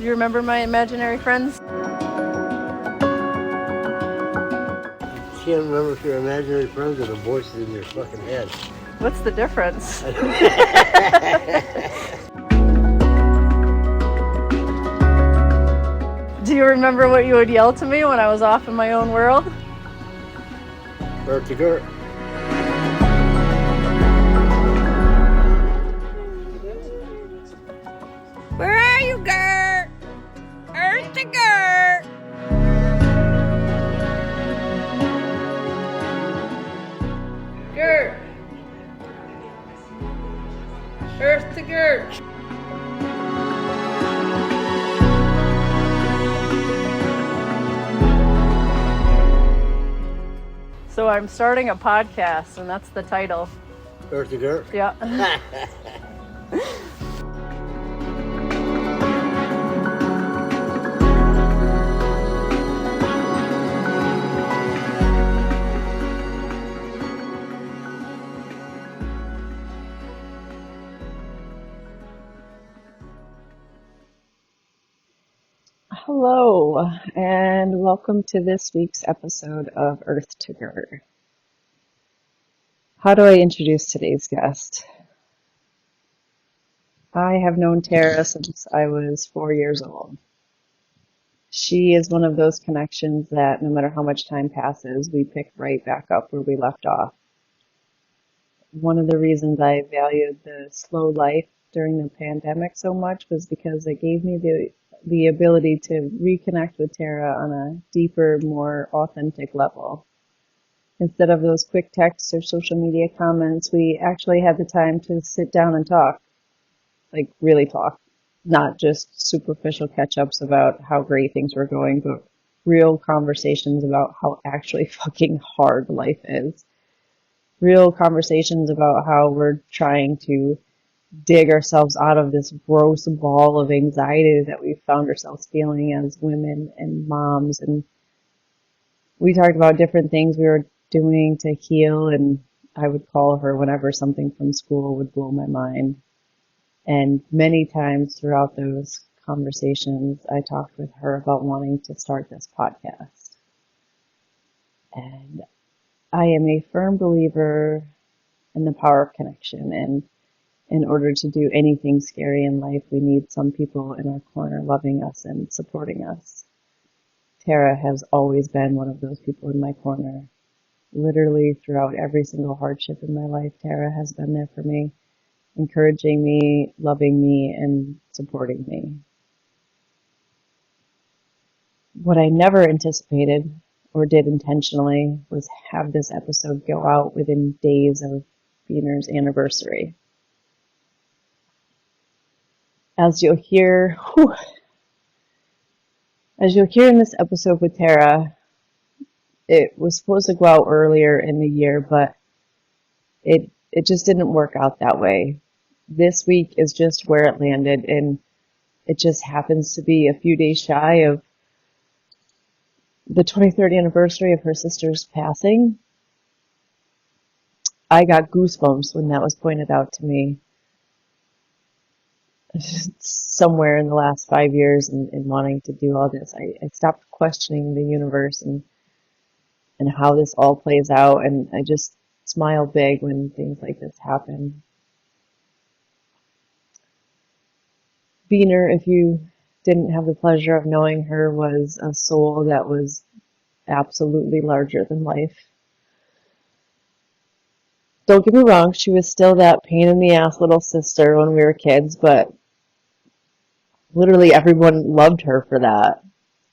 you remember my imaginary friends? You can't remember if you're imaginary friends or the voices in your fucking head. What's the difference? Do you remember what you would yell to me when I was off in my own world? Gert to Gert. Where are you, Gert? Earth to Gert. Gert. Earth to Gert. So I'm starting a podcast, and that's the title. Gert to Gert. Yeah. Hello, and welcome to this week's episode of Earth to Gert. How do I introduce today's guest? I have known Tara since I was 4 years old. She is one of those connections that no matter how much time passes, we pick right back up where we left off. One of the reasons I valued the slow life during the pandemic so much was because it gave me the ability to reconnect with Tara on a deeper, more authentic level. Instead of those quick texts or social media comments, we actually had the time to sit down and talk, like really talk, not just superficial catch-ups about how great things were going, but real conversations about how actually fucking hard life is. Real conversations about how we're trying to dig ourselves out of this gross ball of anxiety that we found ourselves feeling as women and moms. And we talked about different things we were doing to heal, and I would call her whenever something from school would blow my mind. And many times throughout those conversations, I talked with her about wanting to start this podcast. And I am a firm believer in the power of connection, and in order to do anything scary in life, we need some people in our corner loving us and supporting us. Tara has always been one of those people in my corner. Literally throughout every single hardship in my life, Tara has been there for me, encouraging me, loving me, and supporting me. What I never anticipated or did intentionally was have this episode go out within days of Beaner's anniversary. As you'll hear in this episode with Tara, it was supposed to go out earlier in the year, but it just didn't work out that way. This week is just where it landed, and it just happens to be a few days shy of the 23rd anniversary of her sister's passing. I got goosebumps when that was pointed out to me. Somewhere in the last 5 years in wanting to do all this, I stopped questioning the universe and how this all plays out, and I just smile big when things like this happen. Beaner, if you didn't have the pleasure of knowing her, was a soul that was absolutely larger than life. Don't get me wrong, she was still that pain in the ass little sister when we were kids, but literally everyone loved her for that.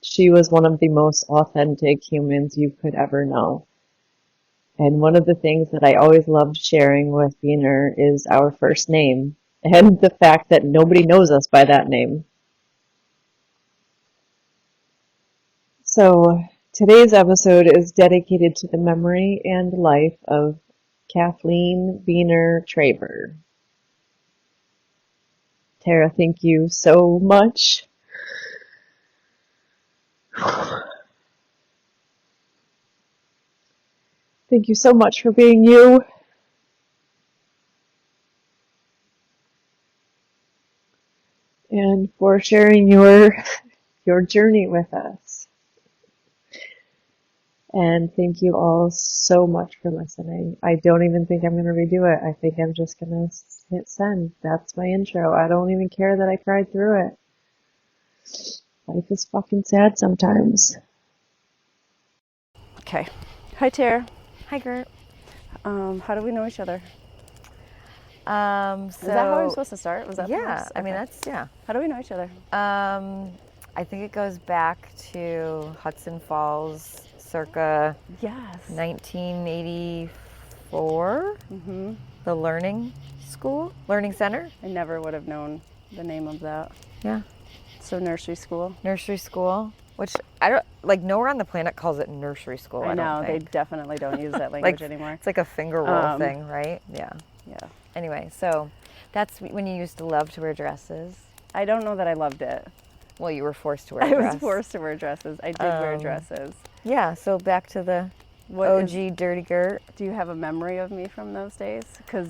She was one of the most authentic humans you could ever know. And one of the things that I always loved sharing with Beaner is our first name, and the fact that nobody knows us by that name. So today's episode is dedicated to the memory and life of Kathleen Beaner Traver. Tara, thank you so much. Thank you so much for being you. and for sharing your journey with us. And thank you all so much for listening. I don't even think I'm going to redo it. I think I'm just going to hit send. That's my intro. I don't even care that I cried through it. Life is fucking sad sometimes. Okay. Hi, Tara. Hi, Gert. How do we know each other? So Is that how I'm supposed to start? Was that the yeah, first? I mean Okay. that's yeah. How do we know each other? I think it goes back to Hudson Falls, circa Yes. 1984. Mm-hmm. The learning center. I never would have known the name of that. Yeah, So nursery school. nursery school, which I don't like. Nowhere on the planet calls it nursery school. I know don't they think. definitely don't use that language Like, anymore. It's like a finger roll thing, right? Yeah. Yeah. Anyway, so that's when you used to love to wear dresses. I don't know that I loved it. Well, you were forced to wear a I dress. was forced to wear dresses. I did wear dresses. Yeah, so back to the What OG Dirty Gert. do you have a memory of me from those days? Because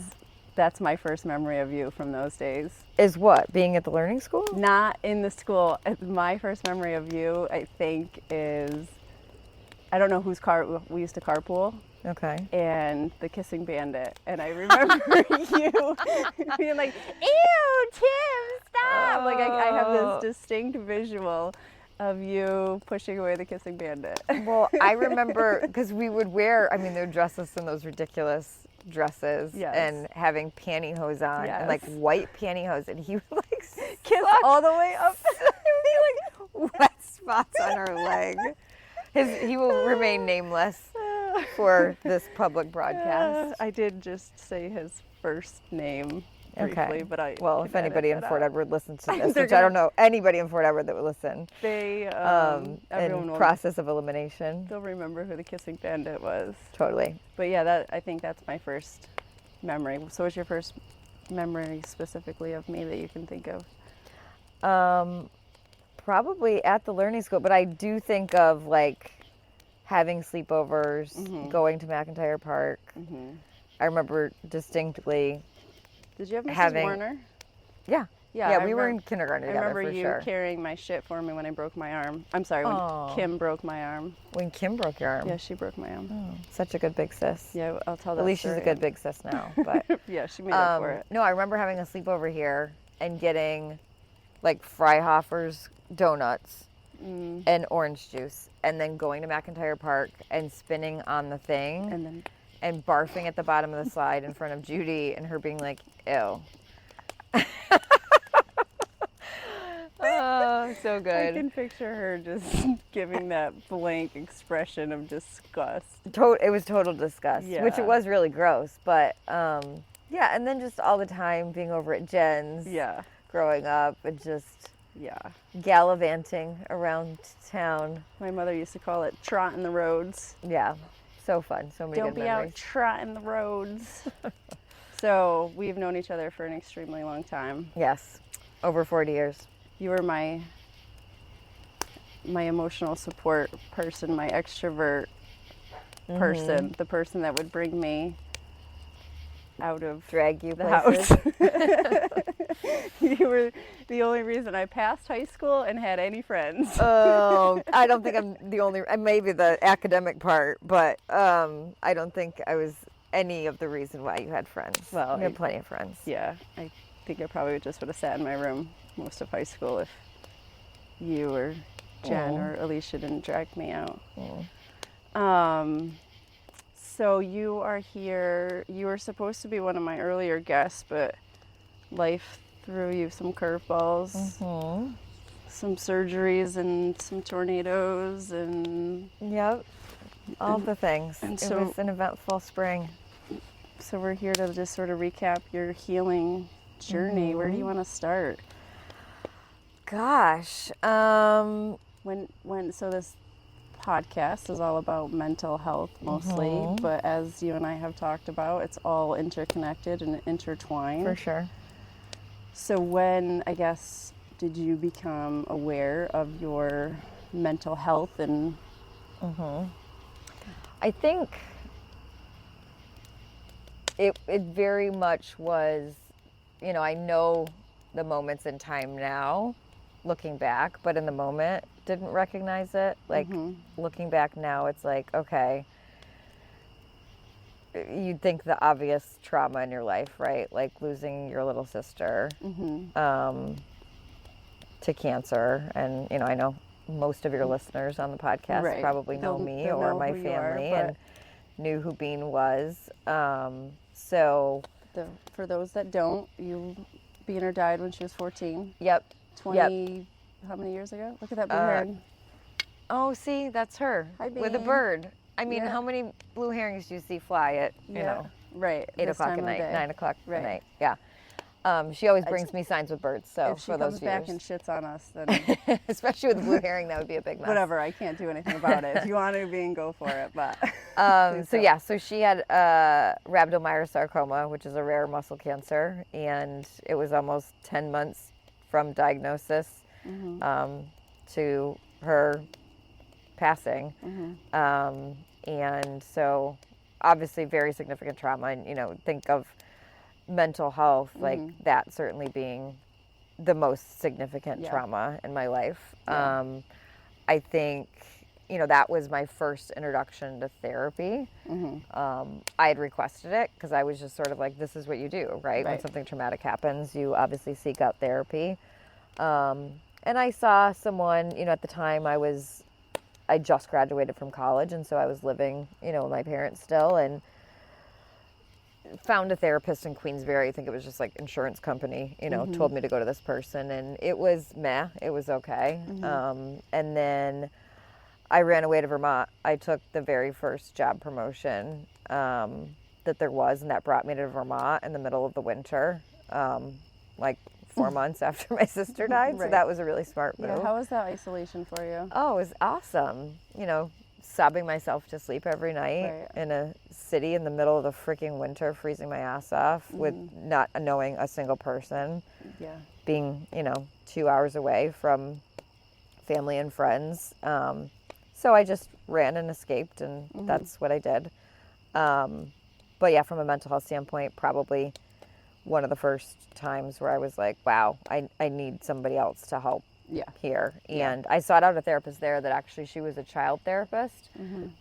that's my first memory of you from those days. Is what? Being at the learning school? Not in the school. My first memory of you, I think, is I don't know whose car we used to carpool, Okay. and the Kissing Bandit. And I remember you being like, "Ew, Tim, stop!" Like I have this distinct visual of you pushing away the Kissing Bandit. Well, I remember because we would wear, I mean, they would dress us in those ridiculous dresses Yes. and having pantyhose on and like Yes. white pantyhose, and he would like Kiss all the way up. like wet spots on our leg. He will remain nameless for this public broadcast. I did just say his first name briefly, Okay. but I Well, can if anybody in edit that Fort out. Edward listens to this, They're which I don't know anybody in Fort Edward that would listen, They everyone in will process of elimination. they'll remember who the Kissing Bandit was. Totally. But yeah, I think that's my first memory. So what's your first memory specifically of me that you can think of? Probably at the learning school, but I do think of like having sleepovers, going to McIntyre Park. I remember distinctly. Did you have Mrs. Having- Warner? Yeah. Yeah, Yeah, I we were in remem- kindergarten I together remember for you sure. carrying my shit for me when I broke my arm. I'm sorry, when Aw. Kim broke my arm. When Kim broke your arm. Yeah, she broke my arm. Oh, such a good big sis. Yeah, I'll tell that At least she's a story. good big sis now. But Yeah, she made up for it. no, I remember having a sleepover here and getting like Freihofer's donuts and orange juice, and then going to McIntyre Park and spinning on the thing And then and barfing at the bottom of the slide in front of Judy and her being like, ew. Oh, so I good. can picture her just giving that blank expression of disgust. It was total disgust, which Yeah. it was really gross. But yeah, and then just all the time being over at Jen's, Yeah, growing up, and just yeah. gallivanting around town. My mother used to call it trotting the roads. Yeah, so fun. So many Don't good be memories. out trotting the roads. So we've known each other for an extremely long time. Yes, over 40 years. You were my emotional support person, my extrovert person, the person that would bring me out of Drag you the places. house. You were the only reason I passed high school and had any friends. Oh, I don't think I'm the only, maybe the academic part, but I don't think I was any of the reason why you had friends. Well, you had plenty of friends. Yeah, I think I probably just would have sat in my room most of high school if you or Jen or Alicia didn't drag me out. So you are here. You were supposed to be one of my earlier guests, but life threw you some curveballs, some surgeries, and some tornadoes, and Yep, all the things. and It so- was an eventful spring. so we're here to just sort of recap your healing journey. Where do you want to start? Gosh, When so this podcast is all about mental health mostly, but as you and I have talked about, it's all interconnected and intertwined. for sure. So when, I guess, did you become aware of your mental health and I think it very much was, I know the moments in time now, looking back, but in the moment didn't recognize it. Like looking back now, it's like, okay, you'd think the obvious trauma in your life, right? Like losing your little sister to cancer. And, you know, I know most of your listeners on the podcast probably know me or my family and knew who Bean was. For those that don't, Beaner died when she was 14. Yep. 20, how many years ago? Look at that blue heron. Oh, see, that's her. Hi, with a Bean. bird. I mean, how many blue herrings do you see fly at, you know, 8 o'clock at night, 9 o'clock at night? Yeah. She always brings me signs with birds, so if she for those comes back viewers. and shits on us, then Especially with the blue herring, that would be a big mess. whatever, I can't do anything about it. If you want to, Bean, go for it, but... So she had rhabdomyosarcoma, which is a rare muscle cancer, and it was almost 10 months from diagnosis to her passing. And so obviously very significant trauma, and, you know, think of mental health, like that certainly being the most significant trauma in my life. I think, you know, that was my first introduction to therapy. I had requested it because I was just sort of like, this is what you do, right? When something traumatic happens, you obviously seek out therapy. And I saw someone, you know, at the time I just graduated from college, and so I was living, you know, with my parents still, and found a therapist in Queensbury. I think it was just like insurance company, you know, told me to go to this person, and it was meh. It was okay. And then I ran away to Vermont. I took the very first job promotion that there was, and that brought me to Vermont in the middle of the winter, like 4 months after my sister died. So that was a really smart move. Yeah, how was that isolation for you? Oh, it was awesome. You know, sobbing myself to sleep every night in a city in the middle of the freaking winter, freezing my ass off with not knowing a single person. Yeah. Being, you know, 2 hours away from family and friends. So I just ran and escaped, and that's what I did. But yeah, from a mental health standpoint, probably one of the first times where I was like, wow, I need somebody else to help here. And I sought out a therapist there that actually, she was a child therapist,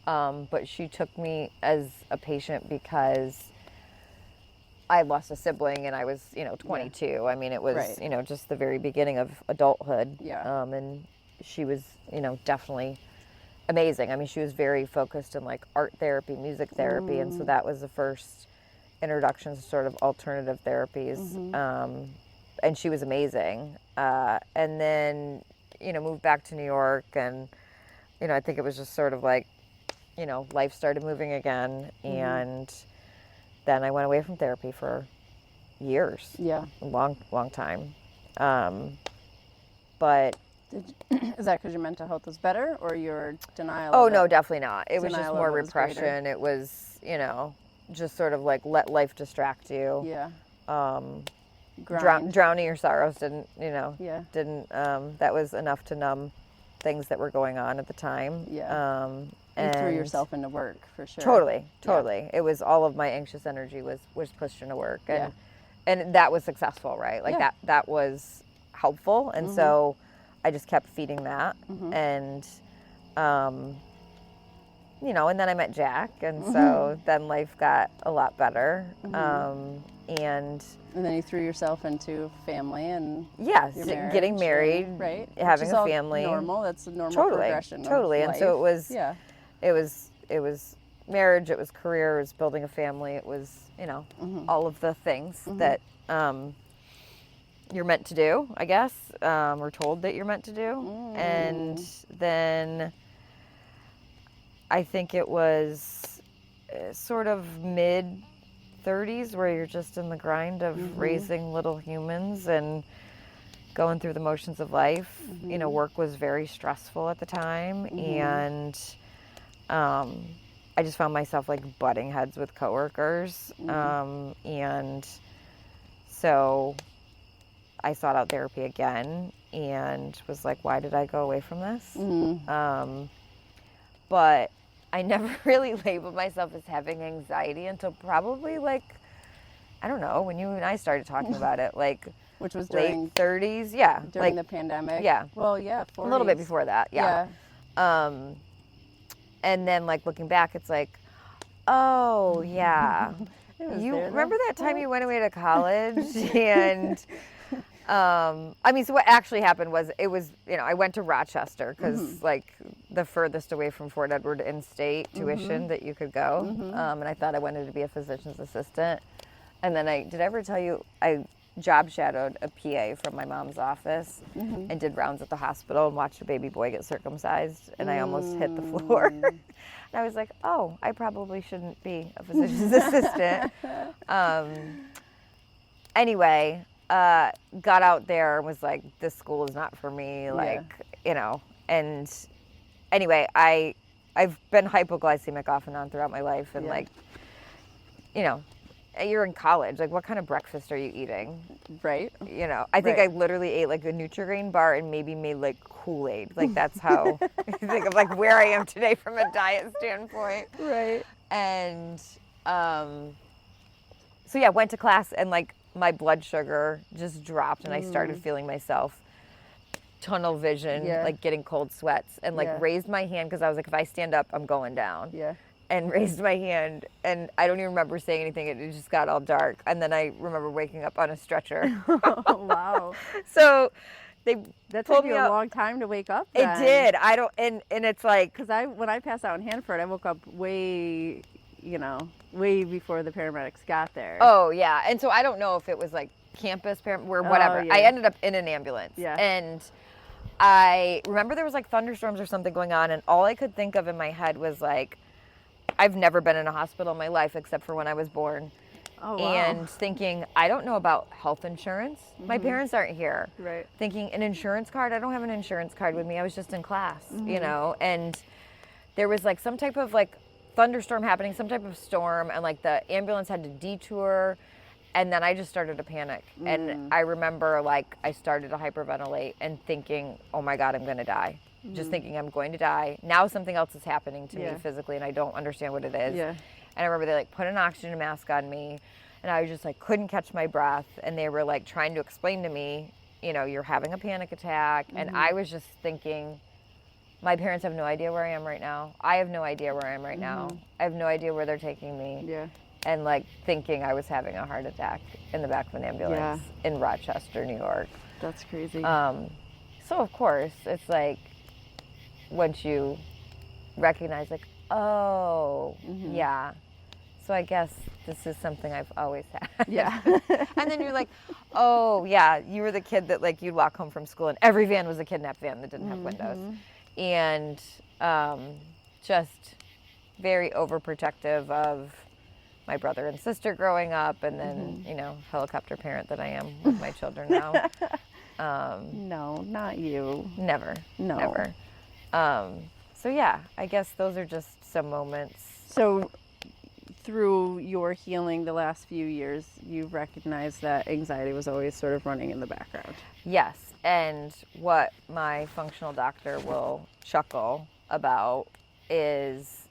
but she took me as a patient because I lost a sibling and I was, you know, 22. I mean, it was, you know, just the very beginning of adulthood. And she was, you know, definitely amazing. I mean, she was very focused in like art therapy, music therapy. And so that was the first introduction to sort of alternative therapies. And she was amazing. And then, you know, moved back to New York, and, you know, I think it was just sort of like, you know, life started moving again. And then I went away from therapy for years. Yeah. A long, long time. But is that because your mental health was better, or your denial? Oh, no, definitely not. It was just more repression. It was, you know, just sort of like let life distract you. Yeah. Drowning your sorrows didn't, you know, that was enough to numb things that were going on at the time. Yeah. And you threw yourself into work, for sure. Totally. Yeah. It was all of my anxious energy was pushed into work, and that was successful, right? Like that was helpful, and so I just kept feeding that, and you know, and then I met Jack, and so then life got a lot better, and then you threw yourself into family and getting married, right? Having a family. Normal. That's a normal progression. Totally. Of And so it was. It was marriage. It was career. It was building a family. It was, you know, all of the things that you're meant to do, I guess, or told that you're meant to do. And then I think it was sort of mid-30s where you're just in the grind of raising little humans and going through the motions of life. You know, work was very stressful at the time, and I just found myself like butting heads with coworkers, and so I sought out therapy again and was like, why did I go away from this? But I never really labeled myself as having anxiety until probably like, I don't know, when you and I started talking about it. Like, Which was late 30s. Yeah. during like, the pandemic. Yeah. Well, yeah, 40s. A little bit before that. Yeah. And then like looking back, it's like, oh yeah. You remember that time you went away to college? And I mean, so what actually happened was I went to Rochester because like the furthest away from Fort Edward in-state tuition that you could go. And I thought I wanted to be a physician's assistant. And then did I ever tell you I job shadowed a PA from my mom's office and did rounds at the hospital and watched a baby boy get circumcised, and I almost hit the floor. And I was like, oh, I probably shouldn't be a physician's assistant. Anyway, got out there and was like, this school is not for me, and anyway, I've been hypoglycemic off and on throughout my life, and you're in college, like what kind of breakfast are you eating? Right. I think I literally ate like a Nutri-Grain bar and maybe made like Kool-Aid. Like that's how I think of like where I am today from a diet standpoint. Right. And so yeah, went to class and like my blood sugar just dropped and I started feeling myself tunnel vision, like getting cold sweats, and like raised my hand because I was like, if I stand up, I'm going down. Yeah. And raised my hand, and I don't even remember saying anything. It just got all dark, and then I remember waking up on a stretcher. Oh, wow. So that pulled took you me a up. long time to wake up. It did. I don't, and it's like, because when I passed out in Hanford, I woke up way before the paramedics got there. Oh yeah, and so I don't know if it was like campus or whatever. Yeah. I ended up in an ambulance. Yeah. And I remember there was like thunderstorms or something going on, and all I could think of in my head was like, I've never been in a hospital in my life except for when I was born. Oh, wow. And thinking, I don't know about health insurance. My parents aren't here. Right. Thinking, an insurance card? I don't have an insurance card with me. I was just in class, and there was like some type of like thunderstorm happening, some type of storm, and like the ambulance had to detour, and then I just started to panic. And I remember like I started to hyperventilate and thinking, oh my God, I'm going to die. Just thinking I'm going to die. Now something else is happening to me physically and I don't understand what it is. Yeah. And I remember they like put an oxygen mask on me and I was just like couldn't catch my breath, and they were like trying to explain to me, you're having a panic attack. And I was just thinking, my parents have no idea where I am right now. I have no idea where I am right now. I have no idea where they're taking me. Yeah. And like thinking I was having a heart attack in the back of an ambulance in Rochester, New York. That's crazy. So of course it's like, once you recognize like, oh, yeah, so I guess this is something I've always had. Yeah. And then you're like, oh, yeah, you were the kid that like you'd walk home from school and every van was a kidnap van that didn't have windows. And just very overprotective of my brother and sister growing up, and then, helicopter parent that I am with my children now. No, not you. Never. No. Never. So yeah, I guess those are just some moments. So through your healing the last few years, you've recognized that anxiety was always sort of running in the background. Yes, and what my functional doctor will chuckle about is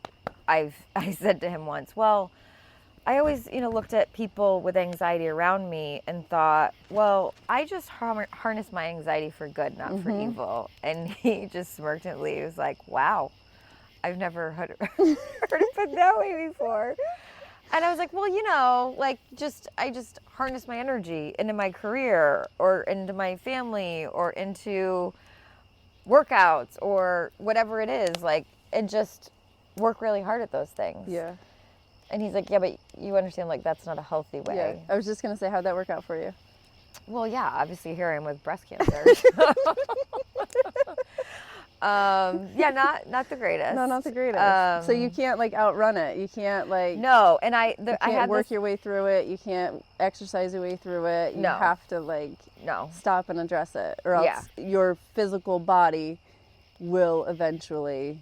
I said to him once, well, I always, looked at people with anxiety around me and thought, well, I just harness my anxiety for good, not for evil. And he just smirked at me. He was like, wow, I've never heard it put that way before. And I was like, well, I just harness my energy into my career or into my family or into workouts or whatever it is, and just work really hard at those things. Yeah. And he's like, yeah, but you understand, that's not a healthy way. Yeah. I was just going to say, how'd that work out for you? Well, yeah, obviously here I am with breast cancer. Not the greatest. No, not the greatest. So you can't outrun it. You can't No, and I can't work your way through it. You can't exercise your way through it. You have to stop and address it, or else your physical body will eventually.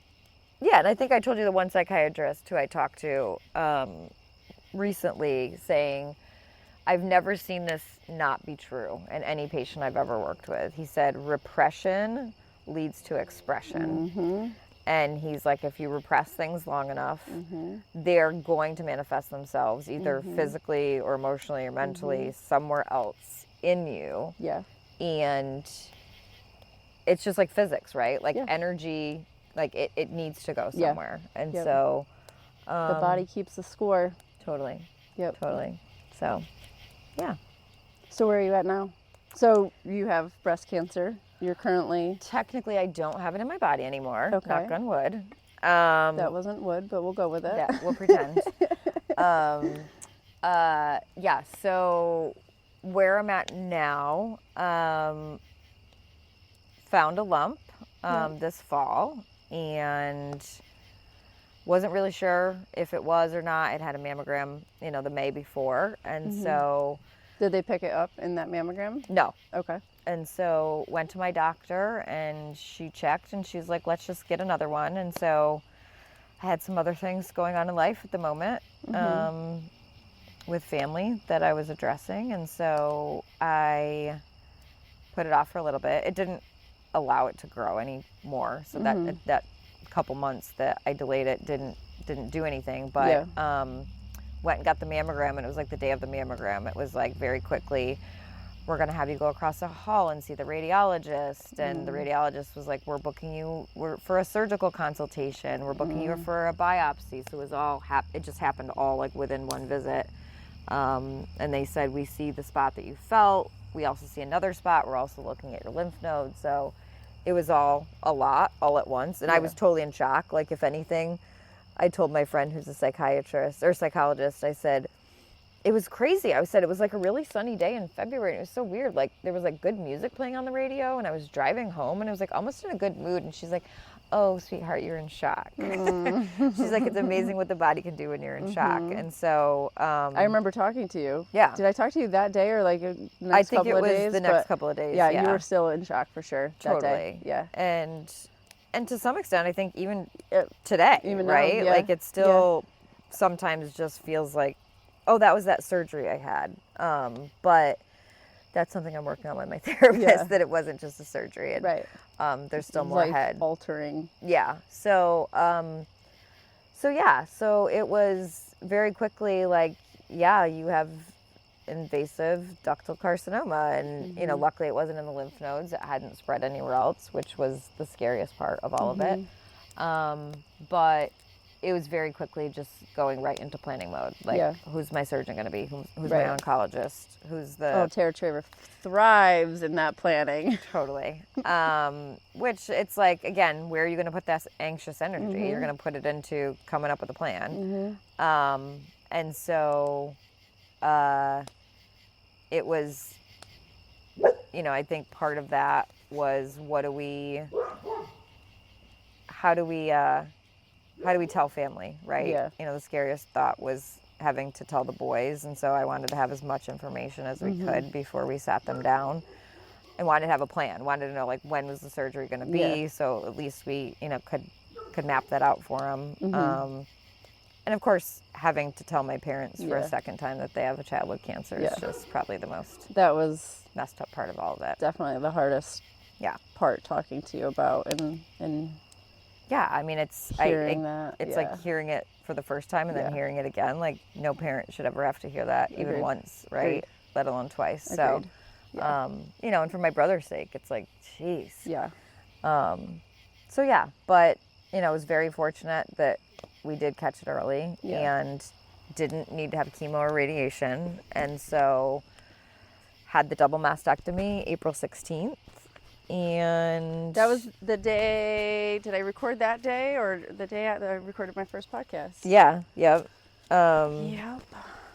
Yeah, and I think I told you the one psychiatrist who I talked to recently saying, I've never seen this not be true in any patient I've ever worked with. He said, repression leads to expression. And he's like, if you repress things long enough, they're going to manifest themselves either physically or emotionally or mentally somewhere else in you. Yeah. And it's just like physics, right? Like Yeah. energy, like it needs to go Yeah. somewhere. And Yep. so The body keeps the score. totally. Yep. Totally. So, yeah. So where are you at now? So you have breast cancer. You're currently... Technically, I don't have it in my body anymore. Okay. Knock on wood. That wasn't wood, but we'll go with it. Yeah, we'll pretend. Yeah, so where I'm at now, found a lump this fall, and wasn't really sure if it was or not. It had a mammogram, the May before, and so... Did they pick it up in that mammogram? No. Okay. And so went to my doctor, and she checked, and she's like, let's just get another one. And so I had some other things going on in life at the moment with family that I was addressing, and so I put it off for a little bit. It didn't allow it to grow anymore, so that couple months that I delayed it didn't do anything. But went and got the mammogram, and it was like the day of the mammogram. It was like very quickly, we're going to have you go across the hall and see the radiologist. And the radiologist was like, we're booking you for a surgical consultation. We're booking you for a biopsy. So it was all, it just happened all like within one visit. And they said, we see the spot that you felt. We also see another spot. We're also looking at your lymph nodes. So it was all a lot, all at once. And I was totally in shock. Like, if anything, I told my friend who's a psychiatrist or psychologist, I said, it was crazy. I said it was like a really sunny day in February. And it was so weird. Like, there was like good music playing on the radio, and I was driving home, and I was like almost in a good mood. And she's like, oh, sweetheart, you're in shock. She's like, it's amazing what the body can do when you're in shock. And so I remember talking to you. Yeah. Did I talk to you that day or like the next I think couple of days? it was the next couple of days. Yeah, Yeah, you were still in shock for sure that totally. day. Yeah. And to some extent, I think even today, Even now, right? yeah. Like, it still sometimes just feels like, oh, that was that surgery I had. But that's something I'm working on with my therapist, that it wasn't just a surgery. And, Right. there's still more ahead. Altering. Yeah. So it was very quickly like, yeah, you have invasive ductal carcinoma, and luckily it wasn't in the lymph nodes. It hadn't spread anywhere else, which was the scariest part of all of it. But it was very quickly just going right into planning mode. Like, who's my surgeon going to be? Who's my oncologist? Who's the... Oh, Tara Traver thrives in that planning. Totally. Which, it's like, again, where are you going to put that anxious energy? You're going to put it into coming up with a plan. And so it was, I think part of that was, how do we tell family, right? Yeah. The scariest thought was having to tell the boys, and so I wanted to have as much information as we could before we sat them down, and wanted to have a plan. Wanted to know, like, when was the surgery going to be, so at least we, could map that out for them. And of course, having to tell my parents for a second time that they have a child with cancer is just probably the most That was messed up part of all of it. definitely the hardest part talking to you about, and yeah, I mean, it's hearing that. It's like hearing it for the first time and then hearing it again. Like, no parent should ever have to hear that even once, right? Agreed. Let alone twice. Agreed. So, and for my brother's sake, it's like, geez. Yeah. So yeah, but I was very fortunate that we did catch it early and didn't need to have chemo or radiation, and so had the double mastectomy April 16th. And that was the day. Did I record that day, or the day that I recorded my first podcast? Yeah. Yep. Yep.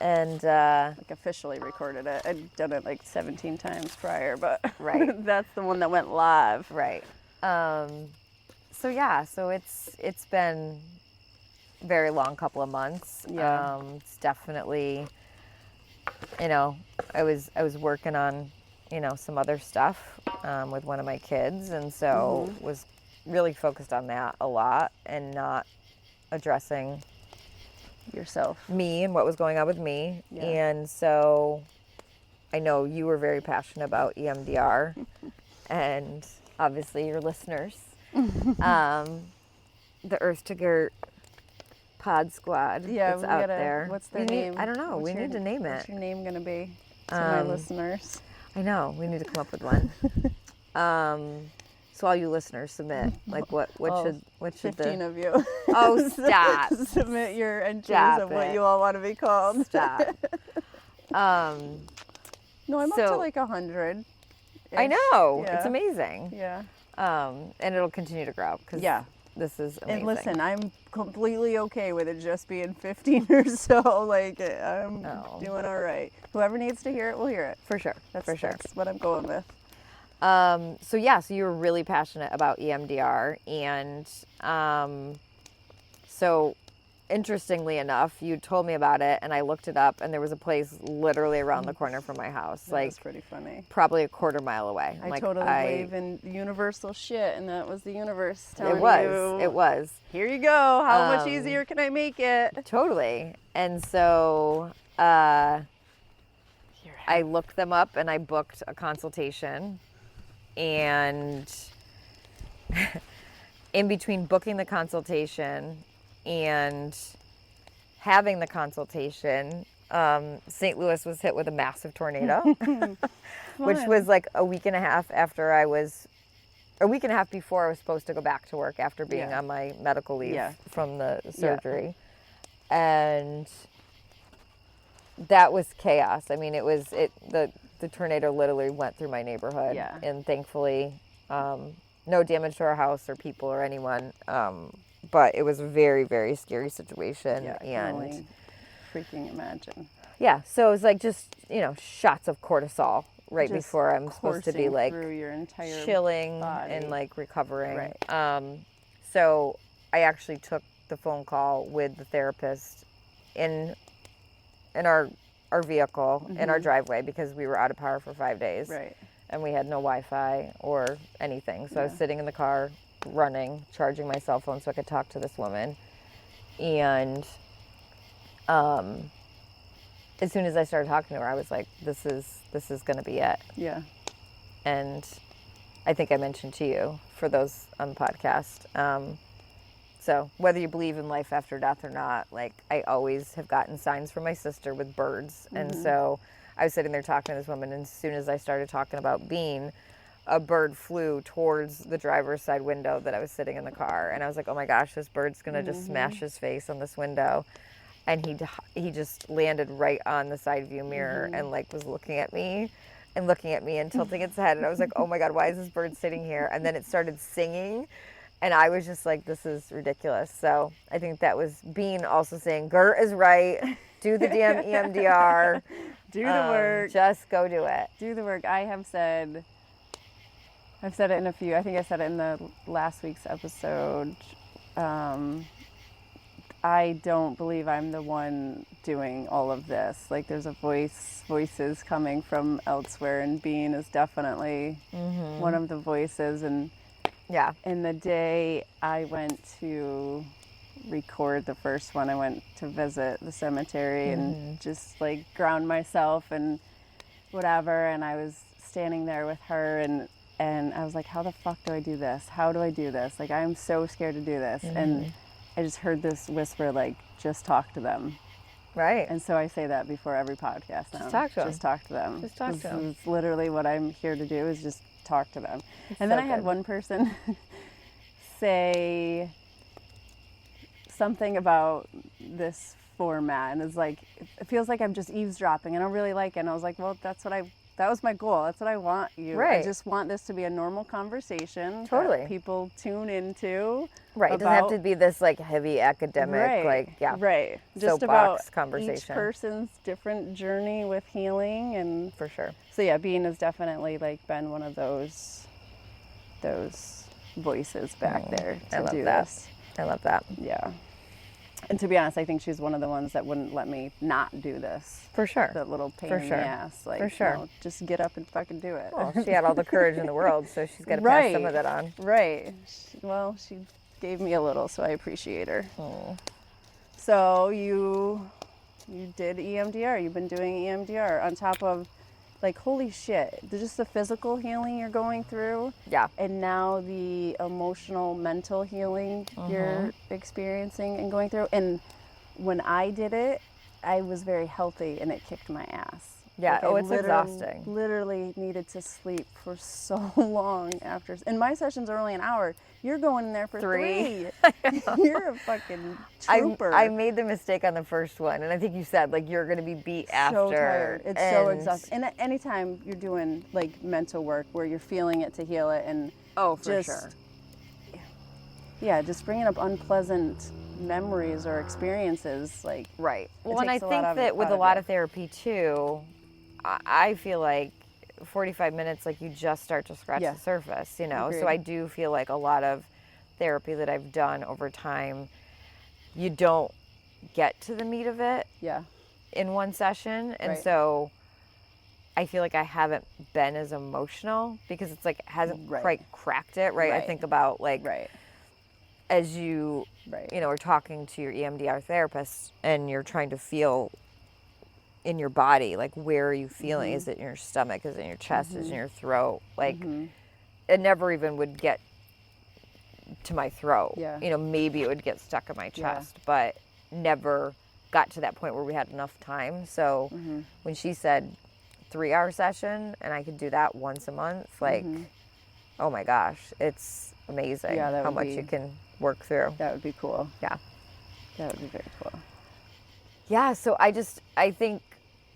And like, officially recorded it. I'd done it like 17 times prior, but that's the one that went live. Right. So yeah, so it's been a very long couple of months. Yeah. It's definitely, I was working on, some other stuff with one of my kids, and so was really focused on that a lot and not addressing yourself, me, and what was going on with me. Yeah. And so I know you were very passionate about EMDR and obviously your listeners. The Earth to Gert pod squad that's out there. What's their name? I don't know. We need to name it. What's your name going to be to my listeners? I know. We need to come up with one. So all you listeners submit. Like what should 15 the of you. Oh, stop. Submit your entries Stop of what it. you all want to be called. Stop. No, I'm up So- to like 100. I know. Yeah. It's amazing. Yeah. And it'll continue to grow because Yeah. this is amazing. And listen, I'm completely okay with it just being 15 or so. Like, I'm doing all right. Whoever needs to hear it will hear it. For sure. That's For sure. That's what I'm going with. So you were really passionate about EMDR, and so interestingly enough, you told me about it, and I looked it up, and there was a place literally around the corner from my house, That was pretty funny. probably a quarter mile away. I totally believe in universal shit, and that was the universe telling It was. you. It was. Here you go. How much easier can I make it? Totally. And so I looked them up and I booked a consultation. And in between booking the consultation and having the consultation, St. Louis was hit with a massive tornado, which was like a week and a half before I was supposed to go back to work after being on my medical leave from the surgery. And that was chaos. I mean, the tornado literally went through my neighborhood, and thankfully, no damage to our house or people or anyone. But it was a very, very scary situation. Yeah, I can only freaking imagine. Yeah, so it was like just, shots of cortisol right Just before I'm supposed to be like through your entire chilling body. and like recovering. Right. So I actually took the phone call with the therapist in our vehicle in our driveway because we were out of power for 5 days. Right. And we had no Wi-Fi or anything. So I was sitting in the car running, charging my cell phone so I could talk to this woman. And as soon as I started talking to her, I was like, this is going to be it. Yeah. And I think I mentioned to you for those on the podcast. So whether you believe in life after death or not, like I always have gotten signs from my sister with birds. And so I was sitting there talking to this woman, and as soon as I started talking about Bean, a bird flew towards the driver's side window that I was sitting in the car. And I was like, oh my gosh, this bird's going to just smash his face on this window. And he just landed right on the side view mirror and like was looking at me and tilting its head. And I was like, oh my God, why is this bird sitting here? And then it started singing. And I was just like, this is ridiculous. So I think that was Bean also saying, Gert is right. Do the damn EMDR. Do the work. Just go do it. Do the work. I've said it in a few, I think I said it in the last week's episode. I don't believe I'm the one doing all of this. Like there's voices coming from elsewhere, and Bean is definitely one of the voices. And in the day I went to record the first one, I went to visit the cemetery and just like ground myself and whatever. And I was standing there with her, and I was like, how the fuck do I do this? How do I do this? Like, I'm so scared to do this. And I just heard this whisper, like, just talk to them. Right. And so I say that before every podcast now. Just talk to them. Just talk to them. Just talk to them. It's literally what I'm here to do, is just talk to them. And then I had one person say something about this format, and it's like, it feels like I'm just eavesdropping. I don't really like it. And I was like, well, that was my goal. That's what I want you. Right. I just want this to be a normal conversation. Totally. That people tune into. Right. It doesn't have to be this like heavy academic, Right. Just soapbox about conversation. Each person's different journey with healing, and for sure. So yeah, Bean has definitely like been one of those voices back there to do this. I love that. Yeah. And to be honest, I think she's one of the ones that wouldn't let me not do this. For sure. That little pain For in sure. the ass. Like, For sure. no, just get up and fucking do it. Well, she had all the courage in the world, so she's got to pass some of that on. Right. She gave me a little, so I appreciate her. So you did EMDR. You've been doing EMDR on top of, like, holy shit, just the physical healing you're going through. Yeah. And now the emotional, mental healing you're experiencing and going through. And when I did it, I was very healthy and it kicked my ass. Yeah. Like, Oh, I it's exhausting. Literally needed to sleep for so long after. And my sessions are only an hour. You're going in there for 3. You're a fucking trooper. I made the mistake on the first one, and I think you said like you're going to be beat after. So tired. It's so exhausting. And anytime you're doing like mental work where you're feeling it to heal it, and for just, sure. Yeah, just bringing up unpleasant memories or experiences, like Right. Well, and takes I a think lot that with out a of lot you. of therapy too, I feel like 45 minutes, like you just start to scratch the surface, you know? Agreed. So I do feel like a lot of therapy that I've done over time, you don't get to the meat of it in one session. And so I feel like I haven't been as emotional because it's like hasn't quite cracked it, right? I think about like as you you know are talking to your EMDR therapist and you're trying to feel in your body, like where are you feeling? Is it in your stomach? Is it in your chest? Is it in your throat? Like it never even would get to my throat. You know, maybe it would get stuck in my chest, but never got to that point where we had enough time. So when she said 3-hour session and I could do that once a month, like, oh my gosh, it's amazing how much you can work through. That would be cool. Yeah. That would be very cool. Yeah, so I think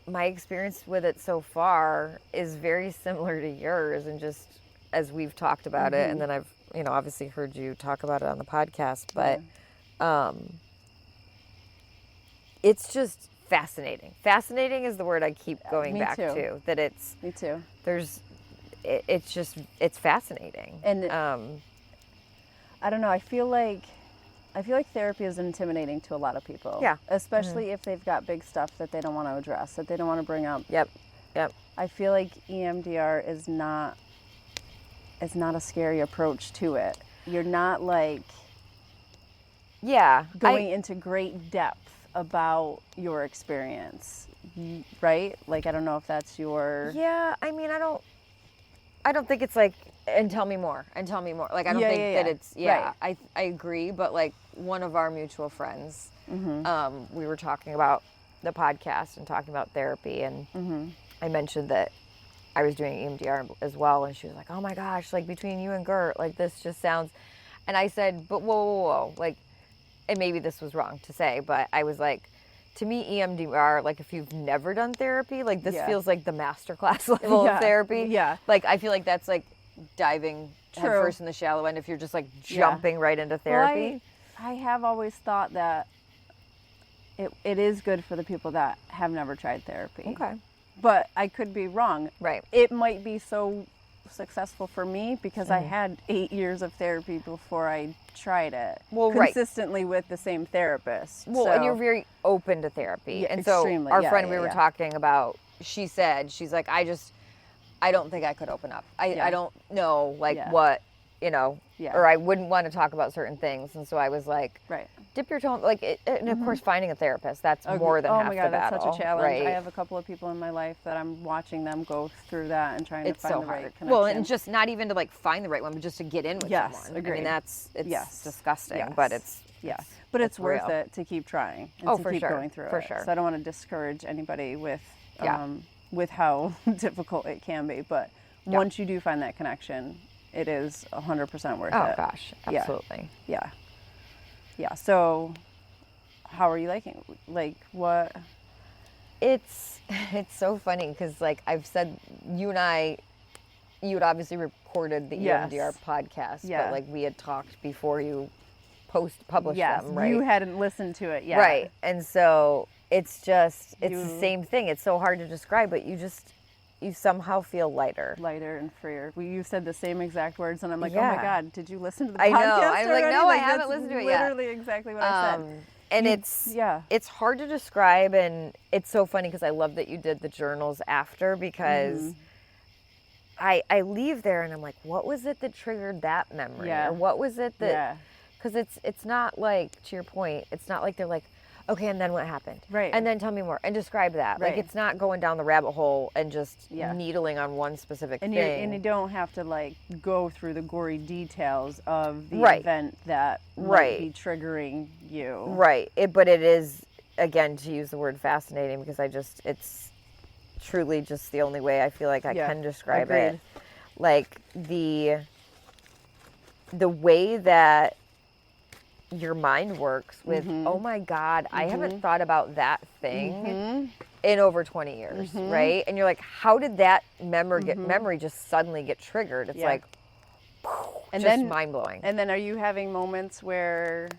my experience with it so far is very similar to yours, and just as we've talked about it, and then I've, you know, obviously heard you talk about it on the podcast, but it's just fascinating. Fascinating is the word I keep going back to, that it's... Me too. It's fascinating. And I don't know, I feel like therapy is intimidating to a lot of people. Yeah. Especially if they've got big stuff that they don't want to address, that they don't want to bring up. Yep. I feel like EMDR is not a scary approach to it. You're not like going into great depth about your experience, right? Like, I don't know if that's your... Yeah, I mean, I don't think it's like, and tell me more. Like, I don't think that it's, I agree, but like one of our mutual friends, we were talking about the podcast and talking about therapy, and I mentioned that I was doing EMDR as well, and she was like, oh my gosh, like between you and Gert, like this just sounds, and I said, but whoa, like, and maybe this was wrong to say, but I was like, to me, EMDR, like if you've never done therapy, like this feels like the masterclass level of therapy. Yeah. Like I feel like that's like diving headfirst in the shallow end if you're just like jumping right into therapy. Well, I have always thought that it is good for the people that have never tried therapy. Okay. But I could be wrong. Right. It might be so successful for me because I had 8 years of therapy before I tried it. Well, consistently with the same therapist. Well, so, and you're very open to therapy. Yeah, and so extremely. our friend we were talking about, she's like, I don't think I could open up. I don't know what, you know, or I wouldn't want to talk about certain things. And so I was like, dip your toe, like, and of course finding a therapist, that's more than half the battle. Oh my God, that's such a challenge. Right? I have a couple of people in my life that I'm watching them go through that and trying to find the right connection. Well, and just not even to like find the right one, but just to get in with someone. Agreed. I mean, it's disgusting, but it's worth real. it to keep trying and to keep going through it. Sure. So I don't want to discourage anybody with how difficult it can be, but once you do find that connection, it is 100% worth it. Oh gosh, absolutely. Yeah. So, how are you liking? Like, what? It's so funny because, like I've said, you had obviously recorded the EMDR podcast, but like we had talked before you published them, right? You hadn't listened to it yet, right? And so it's the same thing. It's so hard to describe, but you somehow feel lighter and freer. You said the same exact words, and I'm like, oh my God, did you listen to the podcast? I know. I'm already? like, no, I haven't listened to it yet. Literally exactly what I said. And it's hard to describe, and it's so funny because I love that you did the journals after, because I leave there and I'm like, what was it that triggered that memory? Or what was it that, because it's not like, to your point, it's not like they're like, okay, and then what happened? Right. And then tell me more and describe that. Right. Like, it's not going down the rabbit hole and just needling on one specific thing. And you don't have to like go through the gory details of the event that might be triggering you. Right. But it is again, to use the word fascinating, because it's truly just the only way I feel like I can describe it. Agreed. Like the way that your mind works with, oh my God, I haven't thought about that thing in over 20 years, right? And you're like, how did that memory just suddenly get triggered? It's like, and just then mind-blowing. And then are you having moments where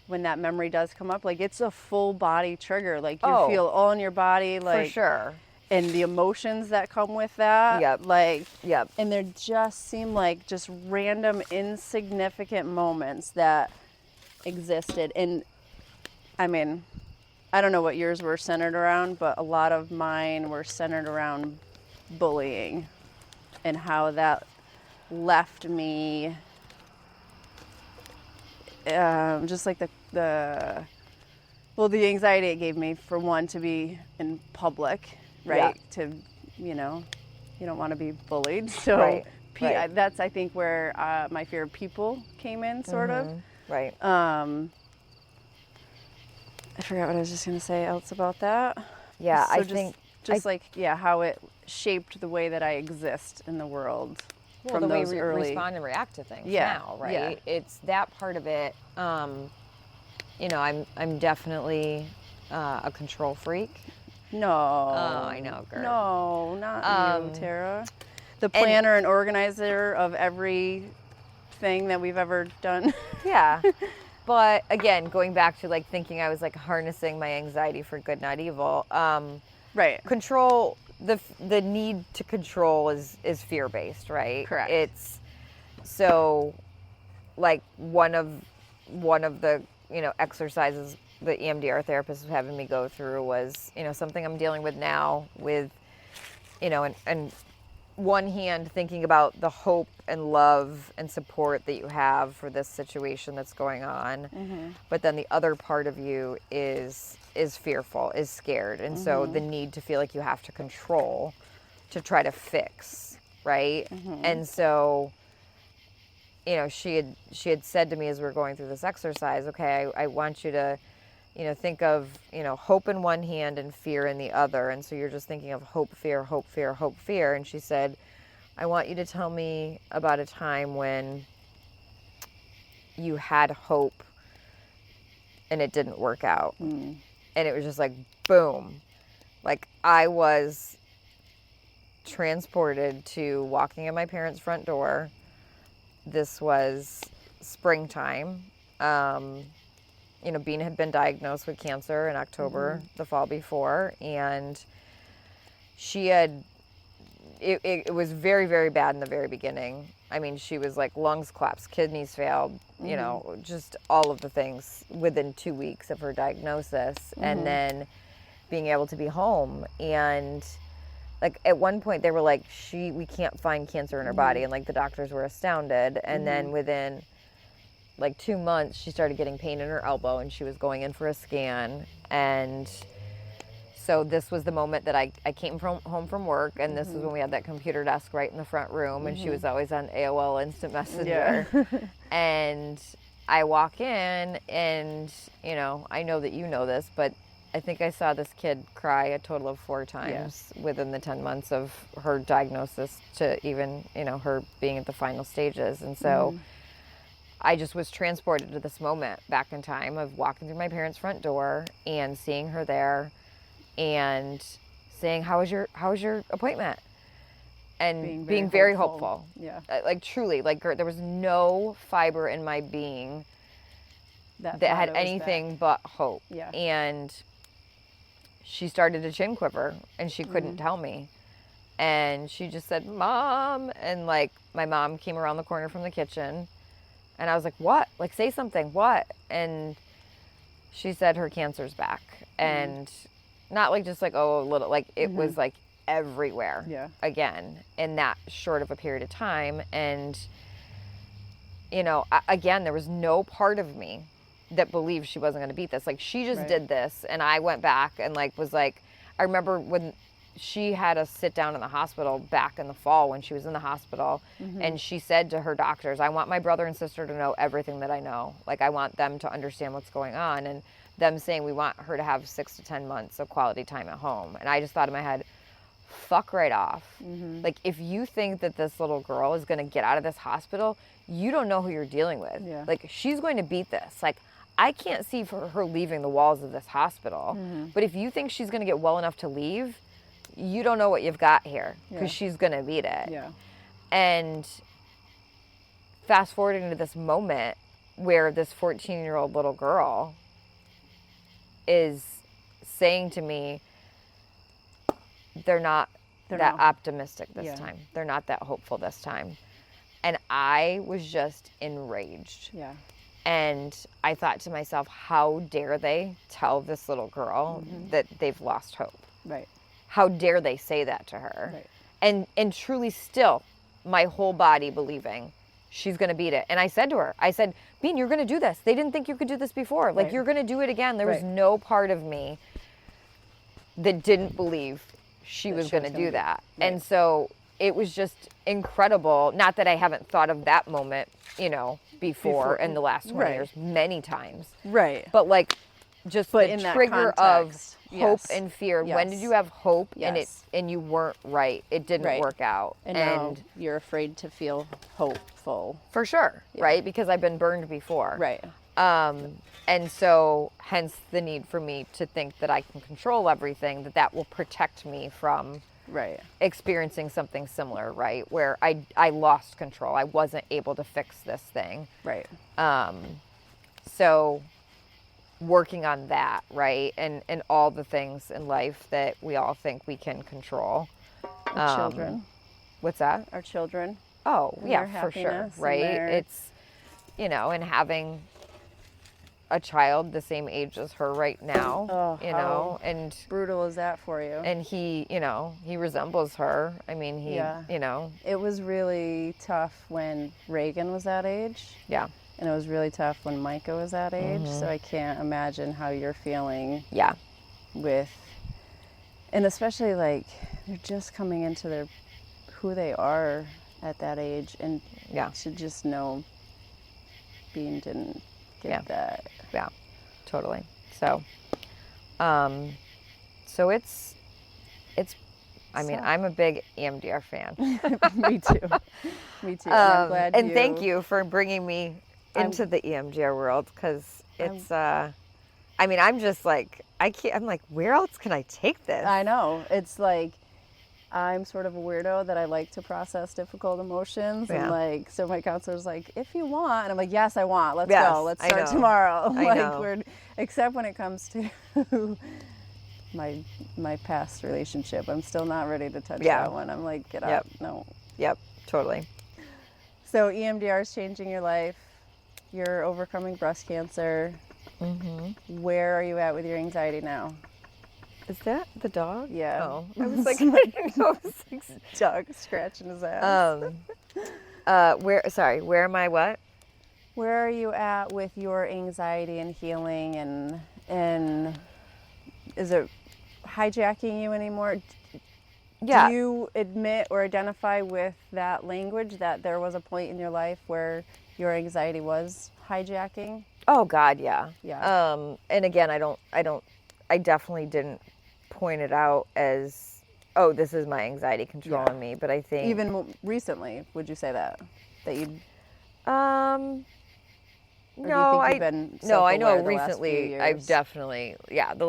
when that memory does come up, like it's a full body trigger, like you feel all in your body, like for sure. And the emotions that come with that, and there just seem like just random insignificant moments that existed. And I mean, I don't know what yours were centered around, but a lot of mine were centered around bullying and how that left me just like the anxiety it gave me, for one, to be in public, right? To, you don't want to be bullied. So that's, I think, where my fear of people came in, sort of. Right. I forgot what I was just going to say else about that. Yeah, so I just, think... Just how it shaped the way that I exist in the world. Well, from the way those we early... respond and react to things now, right? Yeah. It's that part of it. I'm definitely a control freak. No. Oh, I know, Gert. No, not you, Tara. The planner and organizer of everything that we've ever done. Yeah. But again, going back to like thinking I was like harnessing my anxiety for good, not evil. Right. Control, the need to control is fear-based, right? Correct. It's so like one of the, exercises the EMDR therapist was having me go through was, something I'm dealing with now with, and one hand thinking about the hope and love and support that you have for this situation that's going on. But then the other part of you is fearful, is scared. And so the need to feel like you have to control to try to fix, right? And so, she had said to me as we were going through this exercise, okay, I want you to, think of, hope in one hand and fear in the other. And so you're just thinking of hope, fear, hope, fear, hope, fear. And she said, I want you to tell me about a time when you had hope and it didn't work out. And it was just like, boom. Like I was transported to walking in my parents' front door. This was springtime. Bean had been diagnosed with cancer in October, the fall before, and she had, it was very, very bad in the very beginning. I mean, she was like lungs collapsed, kidneys failed, just all of the things within 2 weeks of her diagnosis. And then being able to be home. And like at one point they were like, we can't find cancer in her body. And like the doctors were astounded. And then within like 2 months, she started getting pain in her elbow and she was going in for a scan. And so this was the moment that I came home from work, and this was when we had that computer desk right in the front room, and she was always on AOL Instant Messenger. And I walk in and, I know that you know this, but I think I saw this kid cry a total of 4 times within the 10 months of her diagnosis to even, her being at the final stages. And so I just was transported to this moment back in time of walking through my parents' front door and seeing her there and saying, how was your appointment? And being very hopeful. Yeah. Like truly, like Gert, there was no fiber in my being that had anything but hope. Yeah. And she started to chin quiver and she couldn't tell me. And she just said, Mom. And like my mom came around the corner from the kitchen and I was like, what? Like say something, what? And she said her cancer's back. And not like just like, oh, a little, like it was like everywhere again in that short of a period of time. And, again, there was no part of me that believed she wasn't going to beat this. Like she just did this. And I went back and like, was like, I remember when she had us sit down in the hospital back in the fall when she was in the hospital. And she said to her doctors, I want my brother and sister to know everything that I know. Like I want them to understand what's going on. And them saying we want her to have 6 to 10 months of quality time at home. And I just thought in my head, fuck right off. Like, if you think that this little girl is going to get out of this hospital, you don't know who you're dealing with. Yeah. Like, she's going to beat this. Like, I can't see for her leaving the walls of this hospital. But if you think she's going to get well enough to leave, you don't know what you've got here, because she's going to beat it. Yeah. And fast forwarding to this moment where this 14-year-old little girl is saying to me, they're not optimistic this time. They're not that hopeful this time. And I was just enraged. Yeah. And I thought to myself, how dare they tell this little girl that they've lost hope? Right. How dare they say that to her? Right. And truly still, my whole body believing she's going to beat it. And I said to her, I said, Bean, you're going to do this. They didn't think you could do this before. Like, you're going to do it again. There was no part of me that didn't believe she was going to do that. Right. And so it was just incredible. Not that I haven't thought of that moment, before in the last 20 years, many times. Right. But like, just But the in that trigger context, of hope yes. and fear. Yes. When did you have hope Yes. and you weren't right? It didn't Right. work out. And now you're afraid to feel hopeful. for sure, right? Because I've been burned before. Right. And so hence the need for me to think that I can control everything, that will protect me from Right. experiencing something similar, right? Where I lost control. I wasn't able to fix this thing. Right. So working on that, right? And all the things in life that we all think we can control. Our children. What's that? Our children. Oh, And yeah, their for sure, happiness and right? their- It's, and having a child the same age as her right now, Oh, how and brutal is that for you? and he, he resembles her. I mean, he, Yeah. It was really tough when Reagan was that age. yeah, And it was really tough when Micah was that age. So I can't imagine how you're feeling yeah, with, and especially like they're just coming into who they are at that age, and yeah, to just know Bean didn't get that. yeah, totally. So, so it's, I mean, I'm a big EMDR fan. Me too. Me too. And I'm glad and thank you for bringing me into the EMDR world, because it's, I mean, I'm just like, I'm like, where else can I take this? I know. It's like, I'm sort of a weirdo that I like to process difficult emotions. Yeah. And like, so my counselor's like, if you want, and I'm like, yes, I want. Let's Yes, go. Let's I start know. tomorrow. I know. Except when it comes to my past relationship. I'm still not ready to touch Yeah. that one. I'm like, get Yep. up. No. Yep, totally. So EMDR is changing your life. You're overcoming breast cancer. Mm-hmm. Where are you at with your anxiety now? Is that the dog? Yeah. Oh, I was like, I didn't know. I was like, Doug scratching his ass. where am I? What? Where are you at with your anxiety and healing, and is it hijacking you anymore? Yeah. Do you admit or identify with that language that there was a point in your life where your anxiety was hijacking? Oh God, yeah. Yeah. And again, I definitely didn't point it out as, oh, this is my anxiety controlling me. But I think Even recently, would you say that you? no, Or do you think you've been no, I know self-aware the last few recently I've years? definitely, the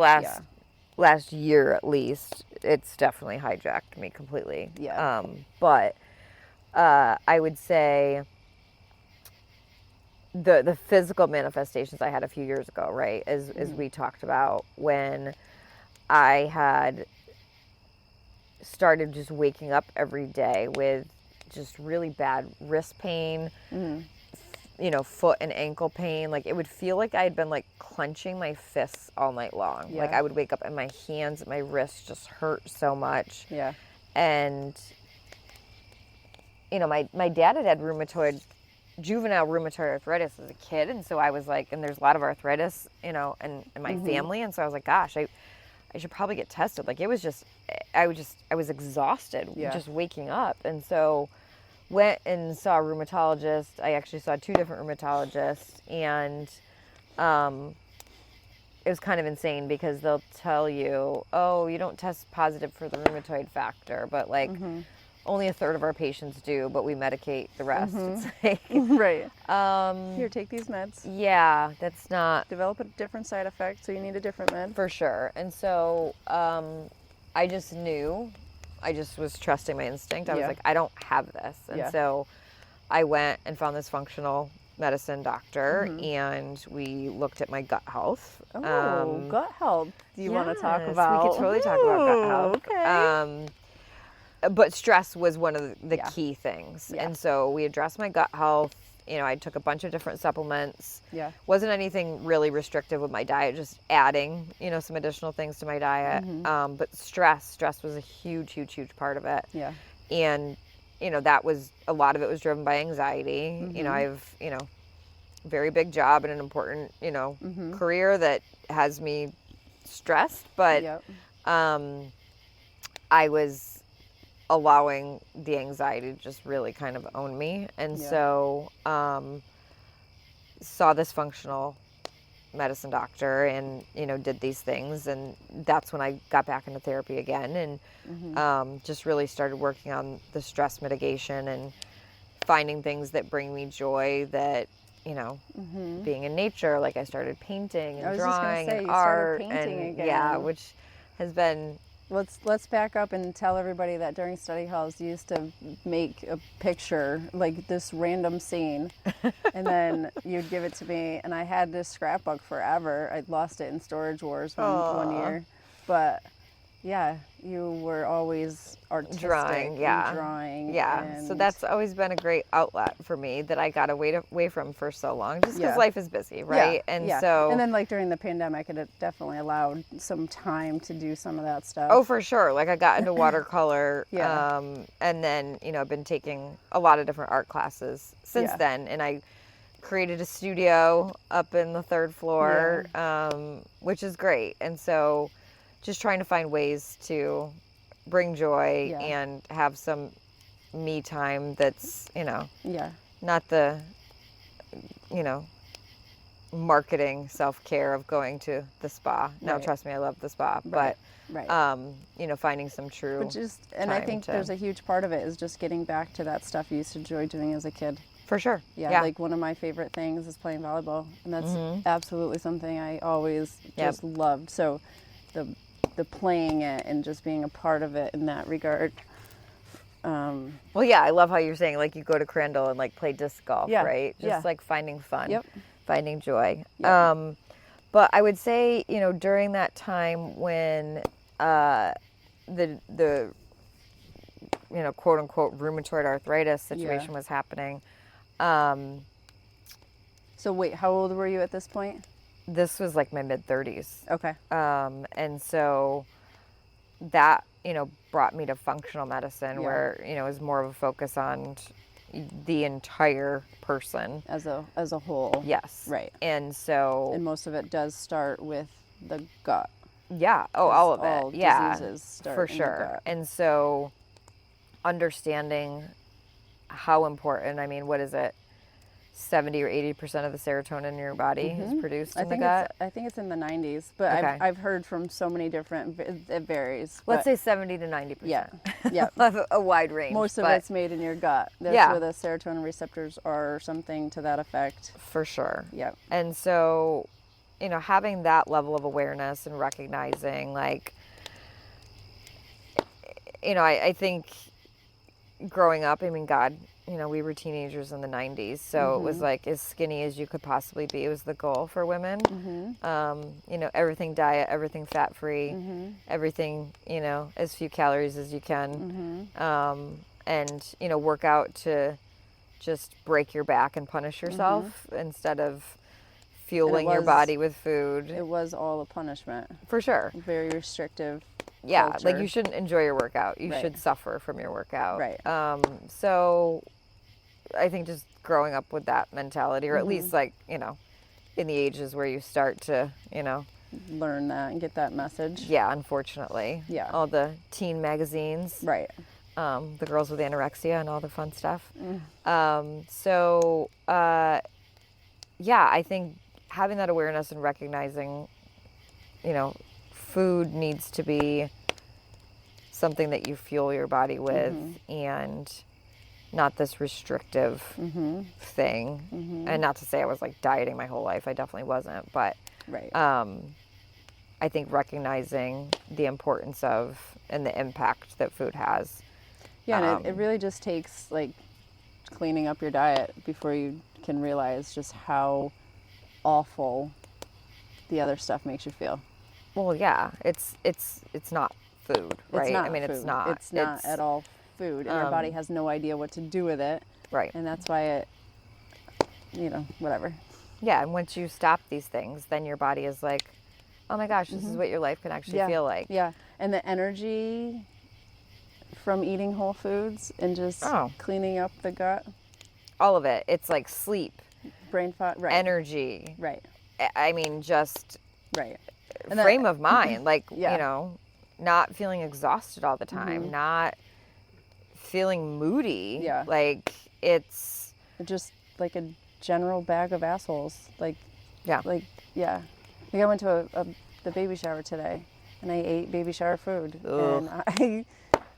last year at least, it's definitely hijacked me completely. Yeah. But I would say the physical manifestations I had a few years ago, right, as we talked about, when I had started just waking up every day with just really bad wrist pain, foot and ankle pain. Like, it would feel like I had been like clenching my fists all night long. Yeah. Like, I would wake up and my hands and my wrists just hurt so much. Yeah. And my dad had juvenile rheumatoid arthritis as a kid, and so I was like, and there's a lot of arthritis, in my family, and so I was like, gosh, I should probably get tested. Like, it was just, I was exhausted just waking up, and so went and saw a rheumatologist. I actually saw 2 different rheumatologists, and it was kind of insane because they'll tell you, oh, you don't test positive for the rheumatoid factor, but like only a third of our patients do, but we medicate the rest. It's like, Right. Here, take these meds. yeah, that's not Develop a different side effect, so you need a different med. for sure. And so I just knew, I just was trusting my instinct. I was Yeah. like, I don't have this. And Yeah. so I went and found this functional medicine doctor, and we looked at my gut health. Oh, gut health. Do you want to talk Yes, about? We could totally talk about gut health. Okay. But stress was one of the Yeah. key things. Yeah. And so we addressed my gut health. You know, I took a bunch of different supplements. Yeah. Wasn't anything really restrictive with my diet, just adding, you know, some additional things to my diet. But stress was a huge, huge, huge part of it. Yeah. And, you know, that was, a lot of it was driven by anxiety. You know, I have, you know, a very big job and an important, you know, career that has me stressed. But Yep. I was allowing the anxiety to just really kind of own me. And Yeah. so saw this functional medicine doctor and, you know, did these things. And that's when I got back into therapy again and just really started working on the stress mitigation and finding things that bring me joy that, you know, being in nature. Like I started painting I and was just gonna drawing say, and you started art painting and again. yeah, which has been Let's back up and tell everybody that during study halls you used to make a picture, like this random scene, and then you'd give it to me, and I had this scrapbook forever. I lost it in Storage Wars one year, but yeah, you were always artistic drawing, yeah. and drawing. Yeah, so and- that's always been a great outlet for me that I got away from for so long, just because Yeah. life is busy, right? Yeah, And yeah. so, and then like during the pandemic, it definitely allowed some time to do some of that stuff. oh, for sure. Like I got into watercolor, Yeah. and then, you know, I've been taking a lot of different art classes since Yeah. then, and I created a studio up in the third floor, which is great. And so just trying to find ways to bring joy Yeah. and have some me time that's, you know, Yeah. not the, you know, marketing self-care of going to the spa. Now, Right. trust me, I love the spa, Right. but, you know, finding some true But and I time think to- there's a huge part of it is just getting back to that stuff you used to enjoy doing as a kid. for sure. Yeah, like one of my favorite things is playing volleyball, and that's absolutely something I always just loved. So the playing it and just being a part of it in that regard. Well, yeah, I love how you're saying, like, you go to Crandall and, like, play disc golf, Yeah, right? Just, yeah. like, finding fun, Yep. finding joy. Yep. But I would say, you know, during that time when the you know, quote unquote rheumatoid arthritis situation was happening, So wait, how old were you at this point? this was like my mid 30s. Okay. And so that, you know, brought me to functional medicine Yeah. where, you know, is more of a focus on the entire person. As a whole. Yes. Right. And so, And most of it does start with the gut. yeah. Oh, all of all it. Yeah. diseases start For in the sure. gut. And so understanding how important, I mean, what is it? 70 or 80% of the serotonin in your body is produced in the gut. I think it's in the 90s, but Okay. I've heard from so many different. It varies. Let's but say 70 to 90%. yeah, yeah. A wide range. Most of but it's made in your gut. That's Yeah. where the serotonin receptors are, or something to that effect. for sure. Yep. And so, you know, having that level of awareness and recognizing, like, you know, I think growing up, I mean, God, you know, we were teenagers in the 90s, so it was like as skinny as you could possibly be was the goal for women. You know, everything diet, everything fat-free, everything, you know, as few calories as you can. And, you know, work out to just break your back and punish yourself instead of fueling your was- body with food. It was all a punishment. For sure. Very restrictive. Yeah, like culture. you shouldn't enjoy your workout. You Right. should suffer from your workout. Right. So I think just growing up with that mentality, or at least like, you know, in the ages where you start to, you know, Learn that and get that message. yeah, unfortunately. Yeah. All the teen magazines. Right. The girls with anorexia and all the fun stuff. Mm. Yeah, I think having that awareness and recognizing you know, food needs to be something that you fuel your body with and not this restrictive thing. And not to say I was like dieting my whole life. I definitely wasn't. But Right. I think recognizing the importance of and the impact that food has. Yeah, and it really just takes like cleaning up your diet before you can realize just how awful the other stuff makes you feel. Well, yeah, it's not food, right? It's not I mean, food. it's not. It's not at all food, and our body has no idea what to do with it. Right. And that's why it, whatever. Yeah, and once you stop these things, then your body is like, oh my gosh, this is what your life can actually feel like. Yeah, and the energy from eating whole foods and just cleaning up the gut. All of it. It's like sleep, brain fog, right. energy. Right. I mean, just right. And frame of mind, like, not feeling exhausted all the time, not feling moody. Yeah. Like, it's just like a general bag of assholes. Like, yeah. Like, yeah. Like I went to the baby shower today and I ate baby shower food. Ugh. And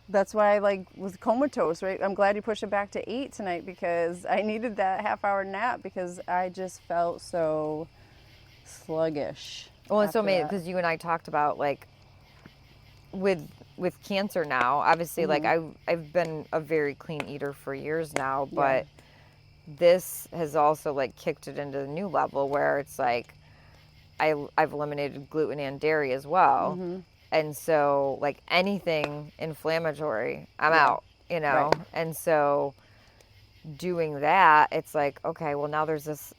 that's why I was comatose, right? I'm glad you pushed it back to 8 tonight because I needed that half-hour nap because I just felt so sluggish. Well, it's so amazing because you and I talked about like with cancer now. Obviously, like I've been a very clean eater for years now, but this has also like kicked it into a new level where it's like I've eliminated gluten and dairy as well. And so, like, anything inflammatory, I'm out, Right. And so, doing that, it's like, okay, well, now there's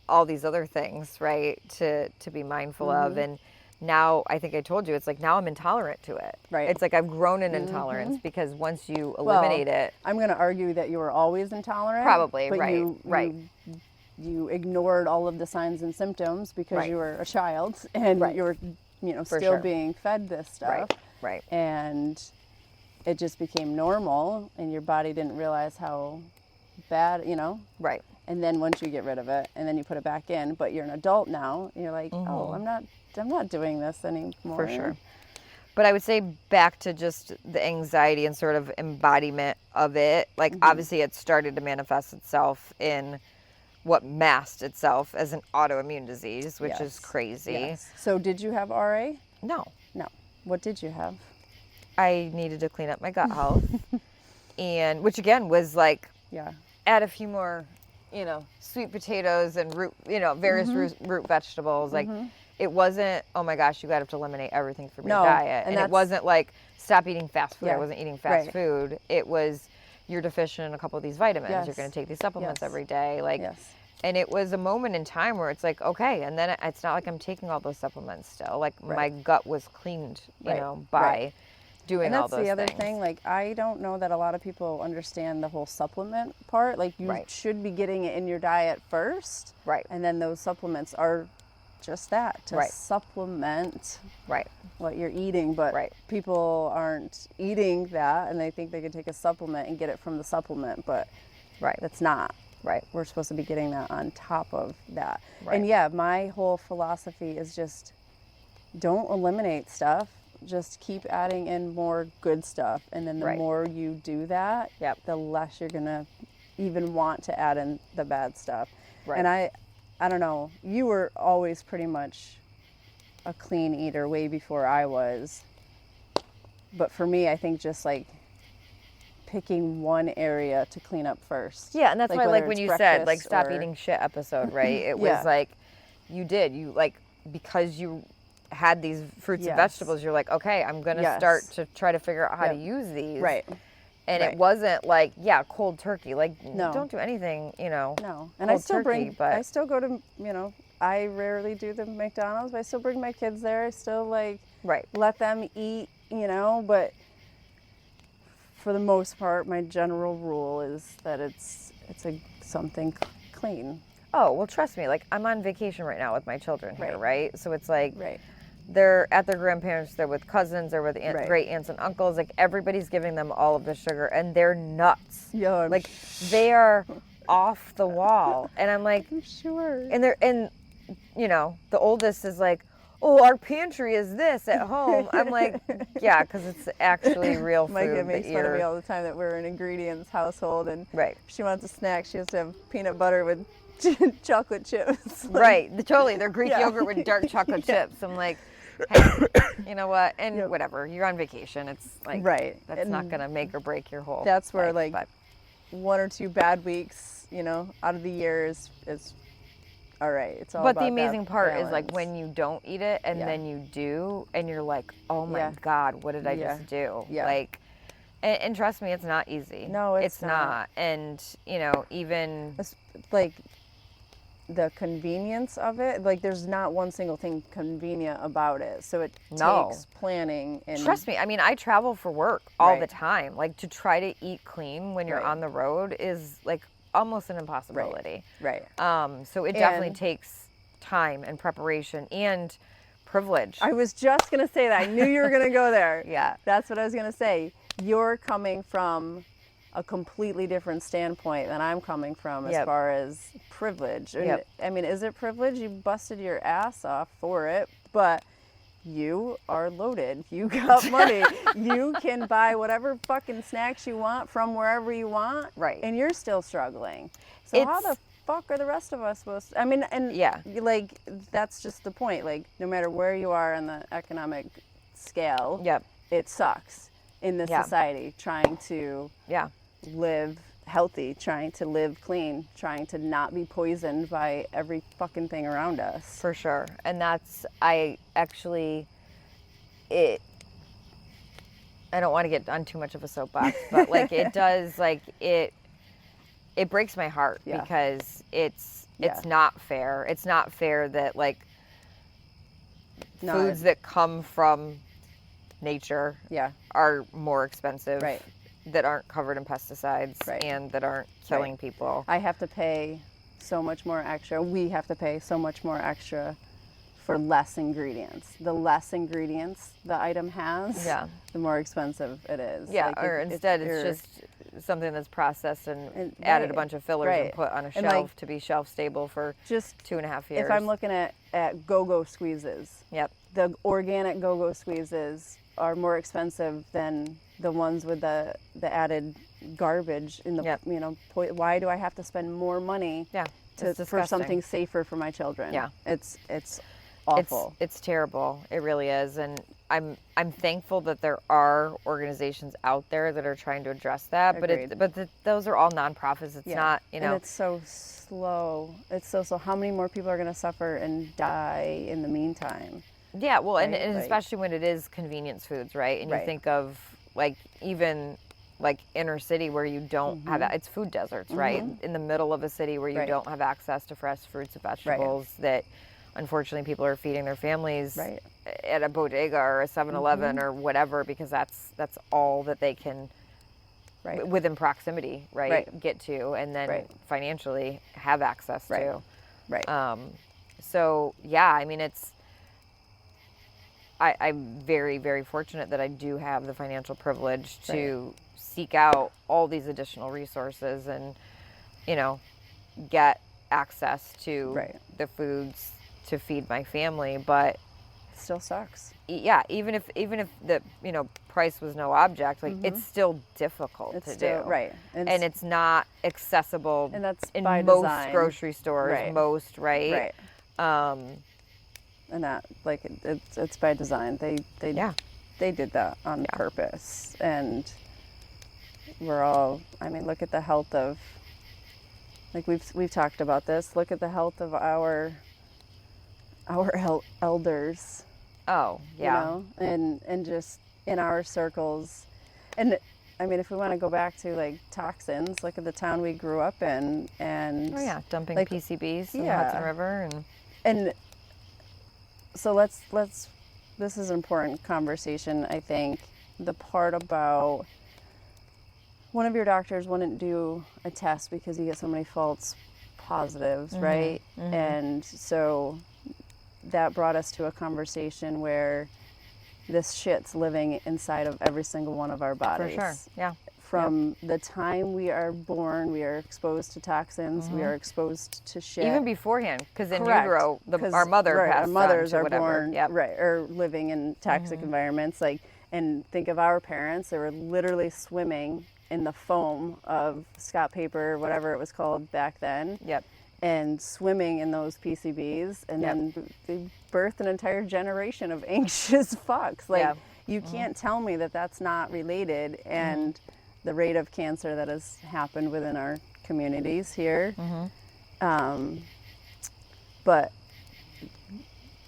all these other things, right, to be mindful of. And now, I think I told you, it's like, now I'm intolerant to it. Right. It's like I've grown in intolerance because once you eliminate it. I'm going to argue that you were always intolerant. Probably, but right. You ignored all of the signs and symptoms because you were a child and you were still being fed this stuff. Right. And it just became normal and your body didn't realize how bad, Right. And then once you get rid of it and then you put it back in, but you're an adult now, and you're like, oh, I'm not doing this anymore. For sure. But I would say back to just the anxiety and sort of embodiment of it, like obviously it started to manifest itself in what masked itself as an autoimmune disease, which is crazy. Yes. So did you have RA? No. What did you have? I needed to clean up my gut health. And which again was like, add a few more, sweet potatoes and root, various root vegetables. Like it wasn't, oh my gosh, you got to eliminate everything from your diet. And it wasn't like, stop eating fast food. I wasn't eating fast food. It was, you're deficient in a couple of these vitamins. Yes. You're going to take these supplements every day. Like, yes. And it was a moment in time where it's like, okay, and then it's not like I'm taking all those supplements still. Like my gut was cleaned, by doing all those things. And that's the other thing. Like, I don't know that a lot of people understand the whole supplement part. Like, you should be getting it in your diet first. Right. And then those supplements are just that, to supplement what you're eating. But people aren't eating that, and they think they can take a supplement and get it from the supplement. But that's not. Right. We're supposed to be getting that on top of that. Right. And my whole philosophy is just don't eliminate stuff. Just keep adding in more good stuff. And then the more you do that, the less you're going to even want to add in the bad stuff. Right. And I don't know, you were always pretty much a clean eater way before I was. But for me, I think just like picking one area to clean up first. Yeah, and that's why, like when you said, like, stop eating shit episode, right? It was like, you like, because you had these fruits and vegetables, you're like, okay, I'm going to start to try to figure out how to use these. Right. And it wasn't like, cold turkey. Like, don't do anything, No. And I still I still go to, I rarely do the McDonald's, but I still bring my kids there. I still, like, let them eat, but for the most part, my general rule is that it's something clean. Oh, well, trust me. Like, I'm on vacation right now with my children here, right? So it's like, they're at their grandparents, they're with cousins, they're with great aunts and uncles. Like, everybody's giving them all of the sugar, and they're nuts. Yeah, like, they are off the wall. And I'm like, I'm sure. And the oldest is like, oh, our pantry is this at home. I'm like, yeah, because it's actually real food. Micah makes that fun of me you're all the time that we're an ingredients household, and right. if she wants a snack, she has to have peanut butter with chocolate chips. Like, Right, totally. They're Greek Yeah. yogurt with dark chocolate chips. I'm like, hey, you know what? And Yep. whatever. You're on vacation. It's like, Right. that's And not gonna make or break your whole. that's where life, like but 1 or 2 bad weeks, out of the year is all right. It's all But about the that amazing part is like balance. when you don't eat it and Yeah. then you do, and you're like, oh my Yeah. God, what did I Yeah. just do? Yeah. Like, and trust me, it's not easy. No, it's not. And even It's like the convenience of it, like there's not one single thing convenient about it, so it No. takes planning and trust me, I mean, I travel for work all the Right. time. Like to try to eat clean when you're Right. on the road is like almost an impossibility. right. So it definitely And- takes time and preparation and privilege. I was just gonna say that. I knew you were gonna go there. Yeah. That's what I was gonna say. You're coming from a completely different standpoint than I'm coming from as Yep. far as privilege. And, Yep. I mean, is it privilege? You busted your ass off for it, but you are loaded. You got money. You can buy whatever fucking snacks you want from wherever you want. Right. And you're still struggling. So how It's- the fuck are the rest of us supposed to? I mean, and Yeah. like that's just the point. Like no matter where you are in the economic scale, Yep. it sucks in this Yeah. society trying to Yeah. live healthy, trying to live clean, trying to not be poisoned by every fucking thing around us. For sure. And that's, I actually, I don't want to get on too much of a soapbox, but like it does, like it breaks my heart Yeah. because it's Yeah. not fair. It's not fair that like No, foods that come from nature Yeah, are more expensive. Right. That aren't covered in pesticides Right. and that aren't killing Right. people. I have to pay so much more extra. We have to pay so much more extra for less ingredients. The less ingredients the item has, Yeah. the more expensive it is. Yeah, Like, or if instead you're- it's just something that's processed and And- added a right, bunch of fillers and right. put on a And, shelf like, to be shelf stable for just 2.5 years. if I'm looking at go-go squeezes, Yep. the organic go-go squeezes are more expensive than the ones with the added garbage in the Yep. Why do I have to spend more money Yeah. for disgusting. something safer for my children? Yeah. It's awful. It's terrible. It really is, and I'm thankful that there are organizations out there that are trying to address that. Agreed. But those are all nonprofits. It's Yeah. not And it's so slow. It's so slow. How many more people are going to suffer and die in the meantime? Yeah, well, and Right, like- especially when it is convenience foods, right? And you Right. think of like even like inner city where you don't have it's food deserts, right? In the middle of a city where you Right. don't have access to fresh fruits and vegetables that unfortunately people are feeding their families Right. at a bodega or a 7-Eleven or whatever because that's all that they can Right. within proximity, right? Right. Get to and then Right. financially have access Right. to. Right. So yeah, I mean I'm very, very fortunate that I do have the financial privilege to seek out all these additional resources and, get access to Right. the foods to feed my family. But It still sucks. yeah, even if the price was no object, like it's still difficult It's to still do, right. and it's not accessible And that's in by most design. grocery stores. Right. Most right. And that it's by design. They Yeah. they did that on purpose. And we're all, I mean, look at the health of, like we've talked about this. Look at the health of our elders. Oh yeah. And just in our circles. And I mean, if we want to go back to like toxins, look at the town we grew up in, and Oh yeah, dumping like, PCBs in the yeah. Hudson River and so let's this is an important conversation. I think the part about one of your doctors wouldn't do a test because you get so many false positives, right? And so that brought us to a conversation where this shit's living inside of every single one of our for bodies. sure. Yeah. From the time we are born, we are exposed to toxins, we are exposed to shit. Even beforehand, because in Correct. utero, 'Cause, our mother right, passed our mothers on to are whatever. born, Yep. right, or living in toxic environments. Like, and think of our parents; they were literally swimming in the foam of Scott paper, whatever it was called back then. Yep. And swimming in those PCBs, and then they birthed an entire generation of anxious fucks. Like, Yeah. you can't tell me that that's not related. And the rate of cancer that has happened within our communities here. But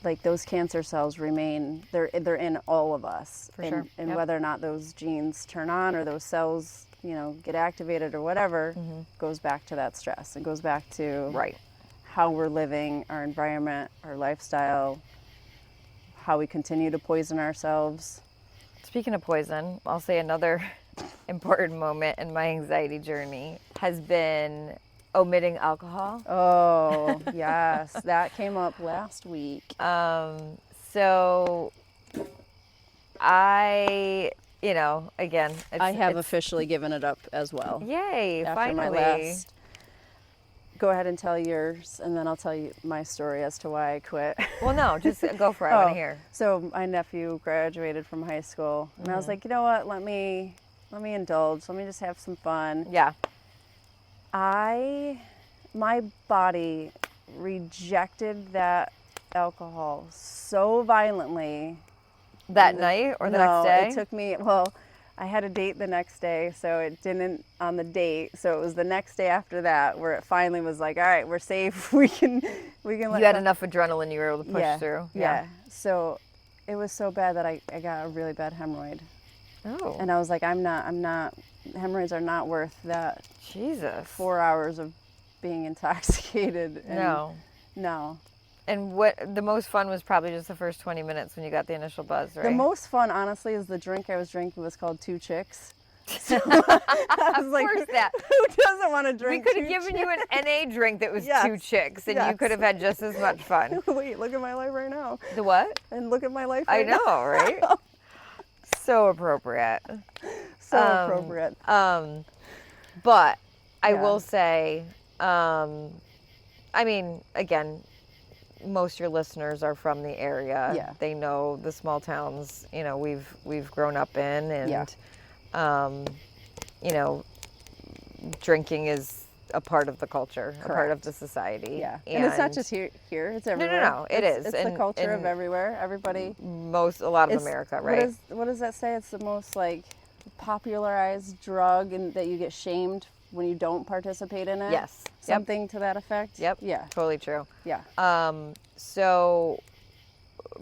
like, those cancer cells remain, they're in all of us. For sure. And Yep. whether or not those genes turn on or those cells, get activated or whatever, goes back to that stress. It goes back to Right. how we're living, our environment, our lifestyle, how we continue to poison ourselves. Speaking of poison, I'll say another important moment in my anxiety journey has been omitting alcohol. Oh, yes. That came up last week. So I, again, I have officially given it up as well. Yay, After finally. my last. Go ahead and tell yours, and then I'll tell you my story as to why I quit. Well, no, just go for it. I want to hear. So my nephew graduated from high school, and I was like, you know what? Let me indulge. Let me just have some fun. Yeah. My body rejected that alcohol so violently. That night or the next day? It took me, I had a date the next day, so it didn't on the date. So it was the next day after that where it finally was like, all right, we're safe. We can let You had enough adrenaline you were able to push through. Yeah. So it was so bad that I got a really bad hemorrhoid. Oh. And I was like, hemorrhoids are not worth that Jesus. 4 hours of being intoxicated. And no. And what the most fun was probably just the first 20 minutes when you got the initial buzz, right? The most fun, honestly, is the drink I was drinking was called Two Chicks. So I was like, course that. Who doesn't want to We drink? could have given you an NA drink that was Yes. Two Chicks, and you Yes. could have had just as much fun. Wait, look at my life right now. The what? And look at my life I right know, right? So appropriate. So appropriate. But I Yeah. will say, again, most of your listeners are from the area. Yeah. They know the small towns, we've grown up in, and drinking is a part of the culture, a part of the society. Yeah. And it's not just here. It's everywhere. No, it is. It's the culture of everywhere. Everybody. A lot of America, right? What does that say? It's the most popularized drug, and that you get shamed when you don't participate in it. Yes. Something to that effect. Yep. Yeah. Totally true. Yeah.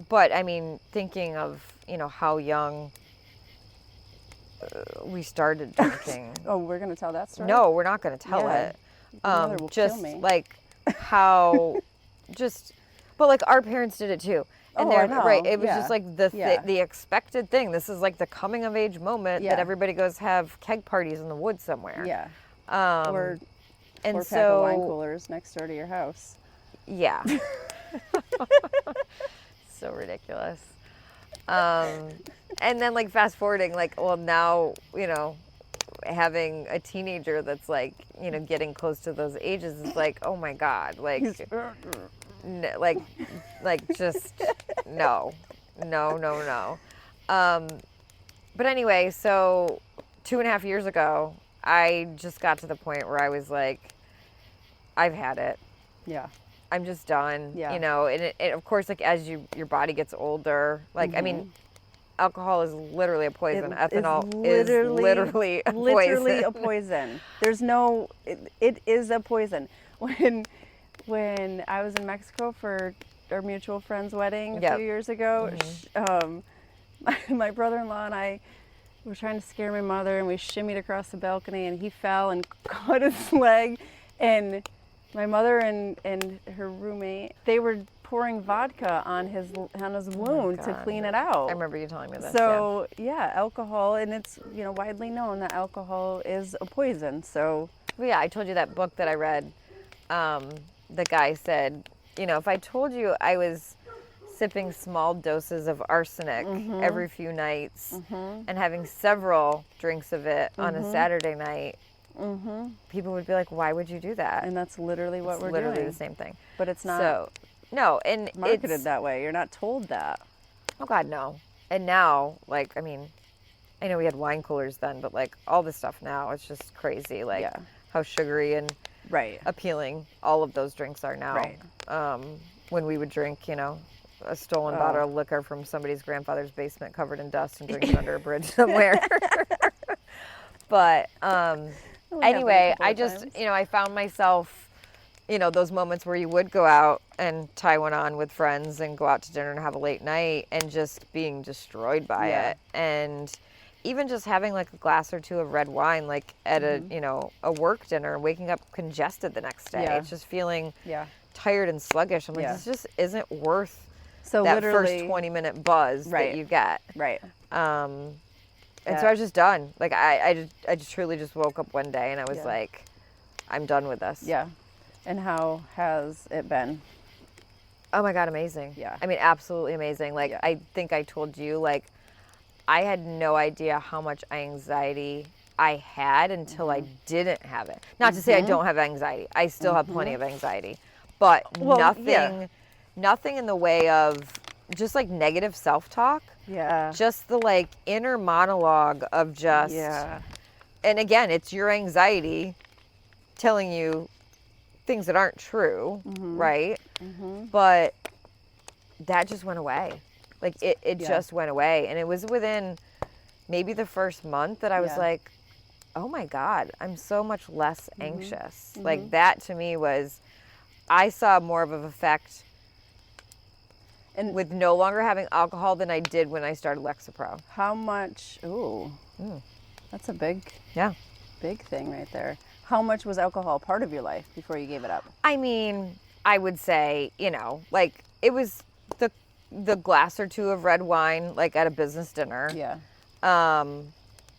But thinking of, how young we started drinking. Oh, we're gonna tell that story. No, we're not going to tell Yeah. it. Your mother will Just kill me. how, but our parents did it too. And I know. right, it was Yeah. just the expected thing. This is like the coming of age moment that Yeah. everybody goes have keg parties in the woods somewhere. Yeah. Or and 4-pack of wine so coolers next door to your house. yeah. So ridiculous. And then fast forwarding, now, having a teenager that's getting close to those ages is oh my God, just no. But anyway, so 2.5 years ago, I just got to the point where I was I've had it. Yeah. I'm just done. Yeah. And it, of course, as your body gets older, alcohol is literally a poison. Ethanol is literally a poison. Literally a poison. There's no. It is a poison. When I was in Mexico for our mutual friend's wedding a few years ago, my brother-in-law and I were trying to scare my mother, and we shimmied across the balcony, and he fell and caught his leg, and my mother and her roommate, they were pouring vodka on his wound to clean it out. I remember you telling me this. So alcohol, and it's widely known that alcohol is a poison. So I told you that book that I read. The guy said, if I told you I was sipping small doses of arsenic every few nights and having several drinks of it on a Saturday night, people would be like, why would you do that? And that's literally what we're literally doing. the same thing. But it's not So, no, and marketed it's, that way. You're not told that. oh God, no. And now, like, I mean, I know we had wine coolers then, but like all this stuff now, it's just crazy. Like how sugary and Right. appealing all of those drinks are now. Right. When we would drink, you know, a stolen bottle of liquor from somebody's grandfather's basement covered in dust and drink it under a bridge somewhere. But anyway, I just, you know, I found myself, you know, those moments where you would go out and tie one on with friends and go out to dinner and have a late night and just being destroyed by it. And even just having like a glass or two of red wine, like at a, you know, a work dinner, waking up congested the next day. It's just feeling tired and sluggish. I'm like, this just isn't worth that first 20-minute buzz that you get. Right. And so I was just done. Like I just truly just woke up one day and I was like, I'm done with this. Yeah. And how has it been? Oh my God, amazing. Yeah. I mean, absolutely amazing. Like I think I told you, like I had no idea how much anxiety I had until I didn't have it. Not to say I don't have anxiety. I still have plenty of anxiety. But nothing in the way of just like negative self-talk. Yeah. Just the like inner monologue of just and again, it's your anxiety telling you things that aren't true, right? But that just went away. Like it just went away. And it was within maybe the first month that I was like, oh my God, I'm so much less anxious. Like that to me was, I saw more of an effect and with no longer having alcohol than I did when I started Lexapro. How much, that's a big thing right there. How much was alcohol part of your life before you gave it up? I mean, I would say, you know, like it was the glass or two of red wine, like at a business dinner. Yeah.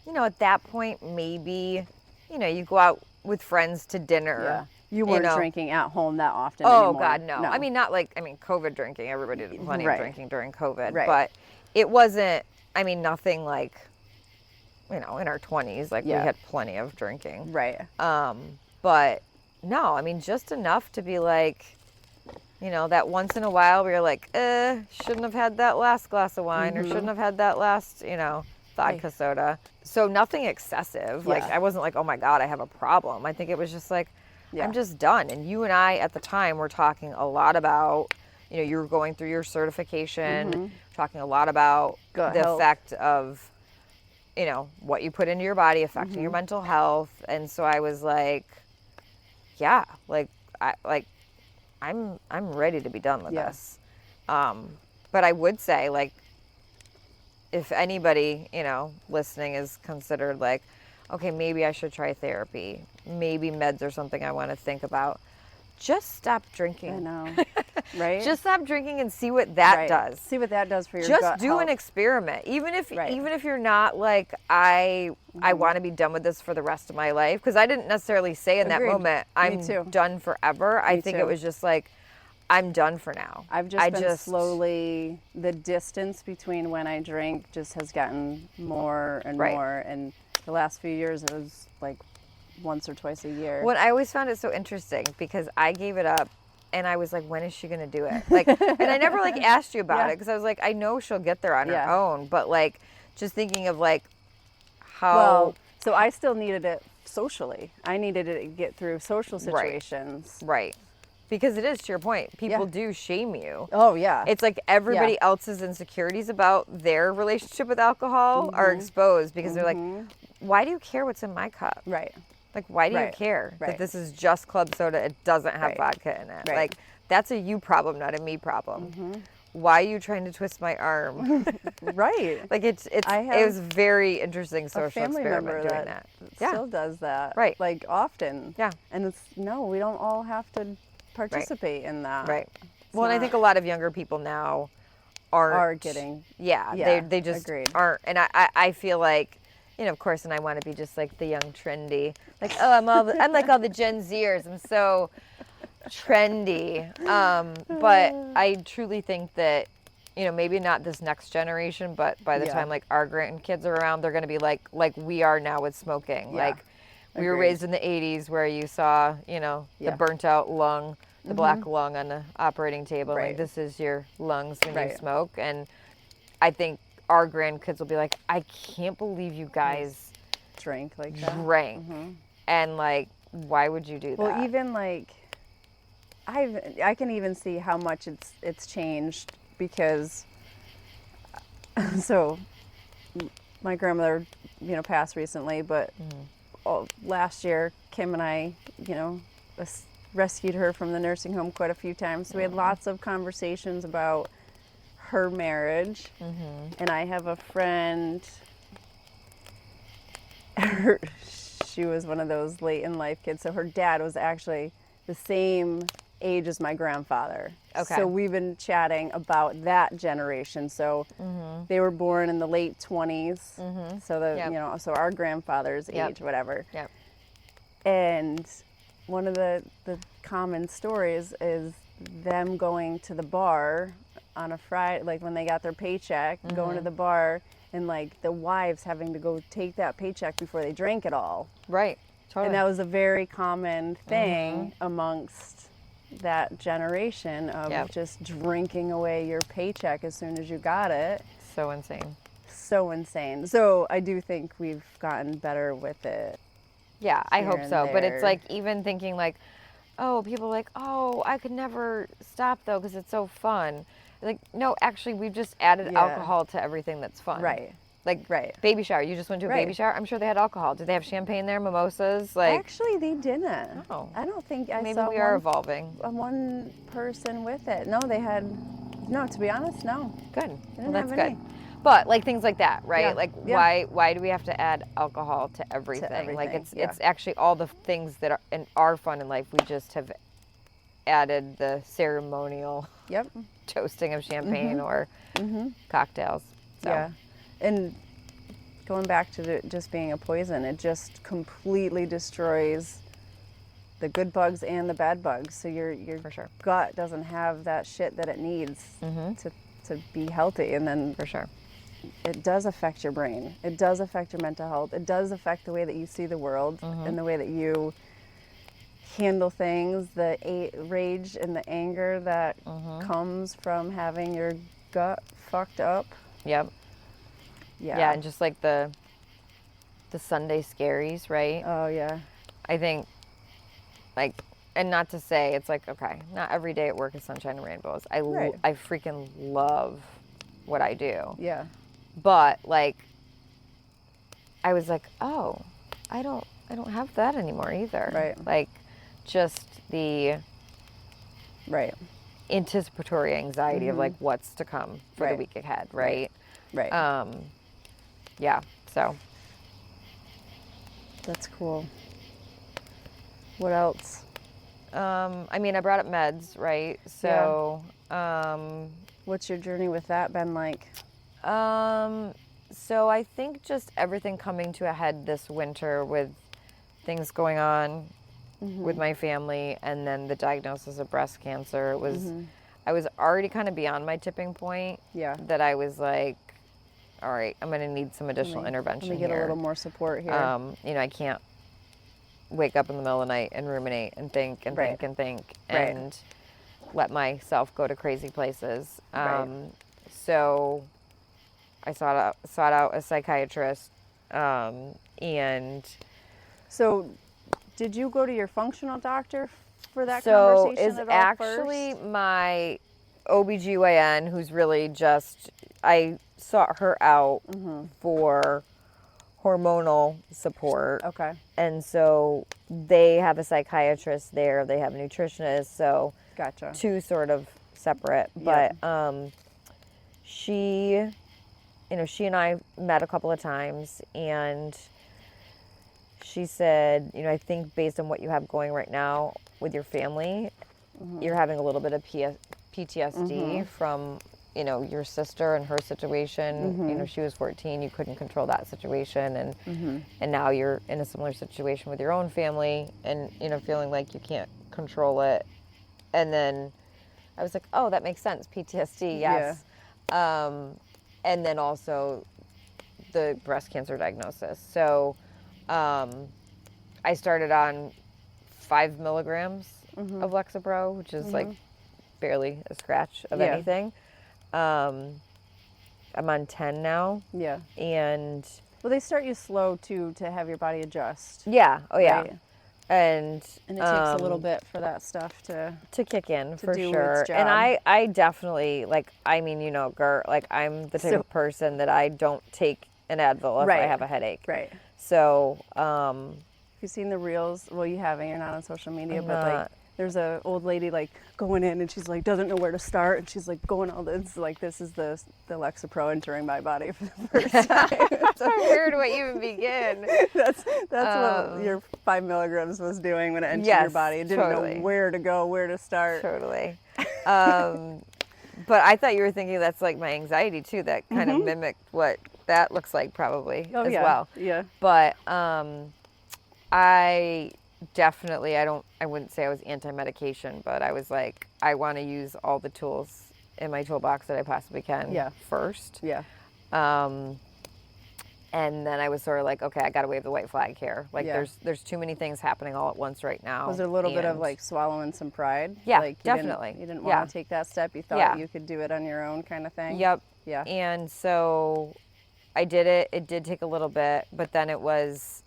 You know, at that point, maybe, you know, you go out with friends to dinner. Yeah. You weren't drinking at home that often Oh, anymore. God, no. I mean, not like, COVID drinking. Everybody did plenty of drinking during COVID. Right. But it wasn't, I mean, nothing like, you know, in our 20s. Like, we had plenty of drinking. Right. But, no, I mean, just enough to be like, you know, that once in a while where you're like, shouldn't have had that last glass of wine or shouldn't have had that last, you know, vodka soda. So nothing excessive. Like, I wasn't like, oh, my God, I have a problem. I think it was just like, I'm just done. And you and I at the time were talking a lot about, you know, you were going through your certification, talking a lot about the effect of, you know, what you put into your body affecting your mental health. And so I was like, I'm ready to be done with this. But I would say, like, if anybody, you know, listening is considered like, okay, maybe I should try therapy. Maybe meds are something I want to think about. Just stop drinking. I know, right? Just stop drinking and see what that does. See what that does for your gut health. Just do an experiment. Even if you're not like, I want to be done with this for the rest of my life. Because I didn't necessarily say in that moment, I'm done forever. I think it was just like, I'm done for now. I've just been slowly, the distance between when I drink just has gotten more and more. And the last few years, it was like once or twice a year. Well, I always found it so interesting because I gave it up and I was like, when is she going to do it? Like, and I never like asked you about it because I was like, I know she'll get there on her own. But like, just thinking of like how. Well, so I still needed it socially. I needed it to get through social situations. Right. Because it is, to your point, people do shame you. Oh, yeah. It's like everybody else's insecurities about their relationship with alcohol are exposed because they're like, why do you care what's in my cup? Right. Like, why do you care that this is just club soda? It doesn't have vodka in it. Like, that's a you problem, not a me problem. Why are you trying to twist my arm? Right. Like, it was very interesting social experiment doing that. Still does that. Right. Like, often. Yeah. And we don't all have to participate in that. Right. Well, and I think a lot of younger people now are getting. Yeah. They just aren't. And I feel like, you know, of course, and I want to be just like the young trendy, like, oh, I'm like all the Gen Zers. I'm so trendy. But I truly think that maybe not this next generation, but by the Yeah. time like our grandkids are around, they're going to be like we are now with smoking. Yeah. Like we were Agreed. raised in the 80s where you saw, the Yeah. burnt out lung, the black lung on the operating table. Right. Like this is your lungs when you Right. smoke. And I think our grandkids will be like, I can't believe you guys Drink like that. drank. And like, why would you do that? Well, even like, I can even see how much it's changed because, so, my grandmother, passed recently, but last year Kim and I, rescued her from the nursing home quite a few times. So we had lots of conversations about her marriage, and I have a friend. She was one of those late in life kids. So her dad was actually the same age as my grandfather. Okay. So we've been chatting about that generation. So they were born in the late 20s. So so our grandfather's age, whatever. Yep. And one of the common stories is them going to the bar on a Friday, like when they got their paycheck, going to the bar, and like the wives having to go take that paycheck before they drank it all. Right. Totally. And that was a very common thing amongst that generation of just drinking away your paycheck as soon as you got it. So insane. So insane. So I do think we've gotten better with it. Yeah, I Here hope and so. But there. it's like even thinking like, oh, people are like, oh, I could never stop though because it's so fun. Like, no, actually, we've just added Yeah. alcohol to everything that's fun. Right. Like, Right. baby shower. You just went to a baby Right. shower. I'm sure they had alcohol. Did they have champagne there, mimosas? Like, Actually, they didn't. Oh. I don't think I maybe saw we are one, evolving. one person with it. No, they had. No, to be honest, no. Good. They Well, didn't that's have good. any. But like things like that, right? Yeah. Like Yeah. why do we have to add alcohol to everything? Like everything, it's actually all the things that are fun in life. We just have added the ceremonial Yep. toasting of champagne or cocktails. So. Yeah. And going back to just being a poison, it just completely destroys the good bugs and the bad bugs. So your For sure. gut doesn't have that shit that it needs to be healthy. And then For sure. it does affect your brain. It does affect your mental health. It does affect the way that you see the world and the way that you handle things, the rage and the anger that comes from having your gut fucked up. Yep. Yeah, and just like the Sunday scaries, right? Oh yeah. I think, like, and not to say it's like, okay, not every day at work is sunshine and rainbows. I freaking love what I do. Yeah. But like, I was like, oh, I don't have that anymore either. Right. Like, just the Right. anticipatory anxiety of like what's to come for the Right. week ahead, right? Right. Yeah. So. That's cool. What else? I mean, I brought up meds, right? So, What's your journey with that been like? so I think just everything coming to a head this winter with things going on with my family and then the diagnosis of breast cancer. It was, I was already kind of beyond my tipping point. Yeah. That I was like, all right, I'm going to need some additional intervention Let me get here. a little more support here. I can't wake up in the middle of the night and ruminate and think and think and think and let myself go to crazy places. So I sought out a psychiatrist, and So did you go to your functional doctor for that so conversation is at all actually first? my OBGYN who's really just, I sought her out for hormonal support. Okay. And so they have a psychiatrist there, they have a nutritionist, so Gotcha. two sort of separate. Yeah. But she and I met a couple of times, and she said, I think based on what you have going right now with your family, you're having a little bit of PTSD from, your sister and her situation. She was 14, you couldn't control that situation, and now you're in a similar situation with your own family, and feeling like you can't control it. And then I was like, oh, that makes sense, PTSD, yes. And then also the breast cancer diagnosis. So I started on 5 milligrams of Lexapro, which is like barely a scratch of anything. I'm on 10 now. Yeah. And Well, they start you slow too to have your body adjust. yeah, oh yeah. Right? And it takes a little bit for that stuff to kick in for do sure. its job. And I definitely like, I mean, you know, Gert, like I'm the type of person that I don't take an Advil if I have a headache. Right. So, have you seen the reels? Well, you haven't. You're not on social media, but like, there's a old lady like going in and she's like doesn't know where to start and she's like going all this like this is the Lexapro entering my body for the first time. it's so weird to even begin. That's what your 5 milligrams was doing when it entered your body. It didn't know where to go, where to start. Totally. But I thought you were thinking that's like my anxiety too. That kind of mimicked what that looks like probably as well. Yeah. But I definitely, I wouldn't say I was anti-medication, but I was like, I want to use all the tools in my toolbox that I possibly can first. Yeah. And then I was sort of like, okay, I got to wave the white flag here. Like there's too many things happening all at once right now. Was there a little bit of like swallowing some pride? Yeah, like definitely. You didn't want to take that step. You thought you could do it on your own kind of thing? Yep. Yeah. And so I did it. It did take a little bit, but then it was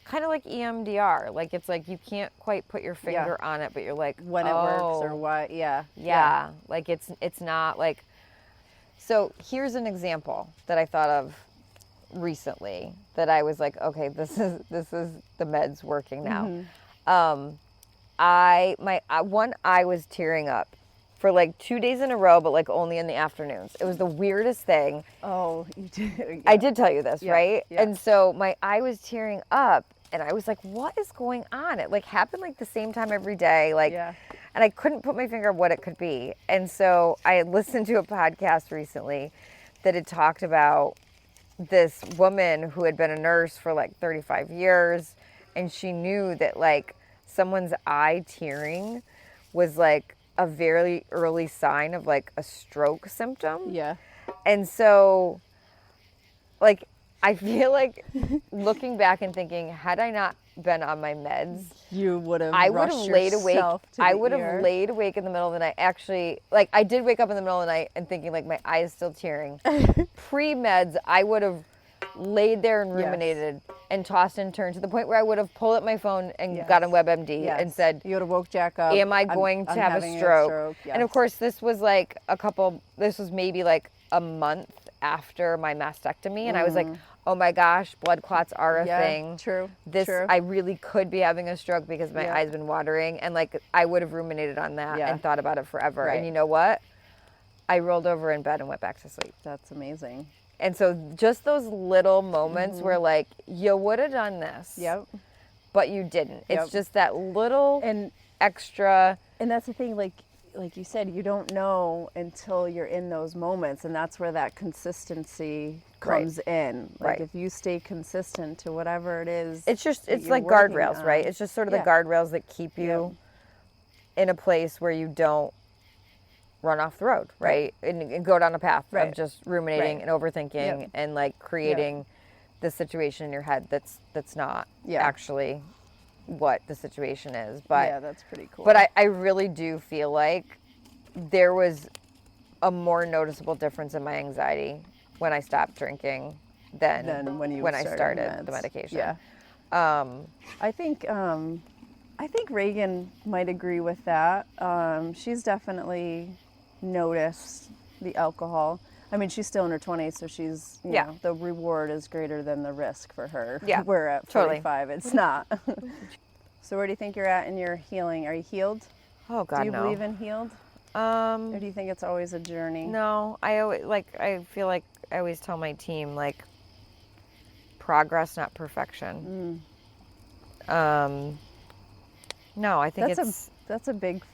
kind of like EMDR. Like it's like you can't quite put your finger on it, but you're like, when it works or what? Yeah. Yeah. Like it's not like. So here's an example that I thought of recently that I was like, okay, this is the meds working now. One eye was tearing up for like 2 days in a row, but like only in the afternoons. It was the weirdest thing. Oh, you did. Yeah. I did tell you this, right? Yeah. And so my eye was tearing up and I was like, what is going on? It like happened like the same time every day. Like, and I couldn't put my finger on what it could be. And so I had listened to a podcast recently that had talked about this woman who had been a nurse for like 35 years. And she knew that like someone's eye tearing was like a very early sign of like a stroke symptom. Yeah. And so like, I feel like looking back and thinking, had I not been on my meds, you would have. I would have laid awake. I would have laid awake in the middle of the night. Actually, like I did wake up in the middle of the night and thinking like my eye is still tearing. Pre-meds, I would have laid there and ruminated and tossed and turned to the point where I would have pulled up my phone and got on WebMD and said, you would have woke Jack up. Am I going to have a stroke? Yes. And of course, this was like this was maybe like a month after my mastectomy. And I was like, oh my gosh, blood clots are a thing. True. I really could be having a stroke because my eye's been watering. And like, I would have ruminated on that and thought about it forever. Right. And you know what? I rolled over in bed and went back to sleep. That's amazing. And so just those little moments where like, you would have done this. Yep. But you didn't. It's just that little and extra. And that's the thing, like you said, you don't know until you're in those moments. And that's where that consistency comes in. Like if you stay consistent to whatever it is. It's just, it's like guardrails, right? It's just sort of the guardrails that keep you in a place where you don't run off the road, right? And go down a path of just ruminating and overthinking and like creating this situation in your head that's not actually what the situation is. But that's pretty cool. But I really do feel like there was a more noticeable difference in my anxiety when I stopped drinking than when I started the medication. Yeah. I think Reagan might agree with that. She's definitely noticed the alcohol. I mean, she's still in her 20s, so she's, you know, the reward is greater than the risk for her. Yeah, where at 45, it's not. So where do you think you're at in your healing? Are you healed? Oh, God, no. Do you believe in healed? Or do you think it's always a journey? No, I feel like I always tell my team, like, progress, not perfection. No, I think that's a big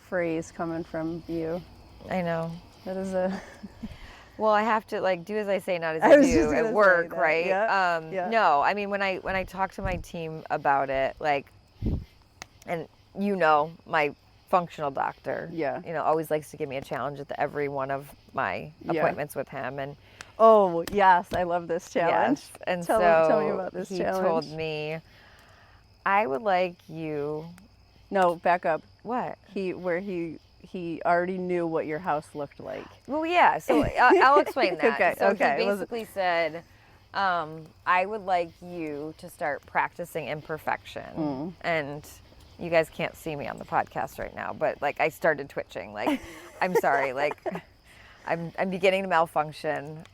phrase coming from you. I know. That is a... Well, I have to like do as I say, not as I do at work, right? No, I mean when I talk to my team about it, like, and you know, my functional doctor. Yeah. You know, always likes to give me a challenge at every one of my appointments with him. And oh, yes, I love this challenge. yes, and Tell me about this he challenge. told me, I would like you. No, back up. What? He already knew what your house looked like. Well, yeah. So I'll explain that. Okay, So okay. he basically said, I would like you to start practicing imperfection. And you guys can't see me on the podcast right now, but like I started twitching. Like, I'm sorry. Like, I'm beginning to malfunction.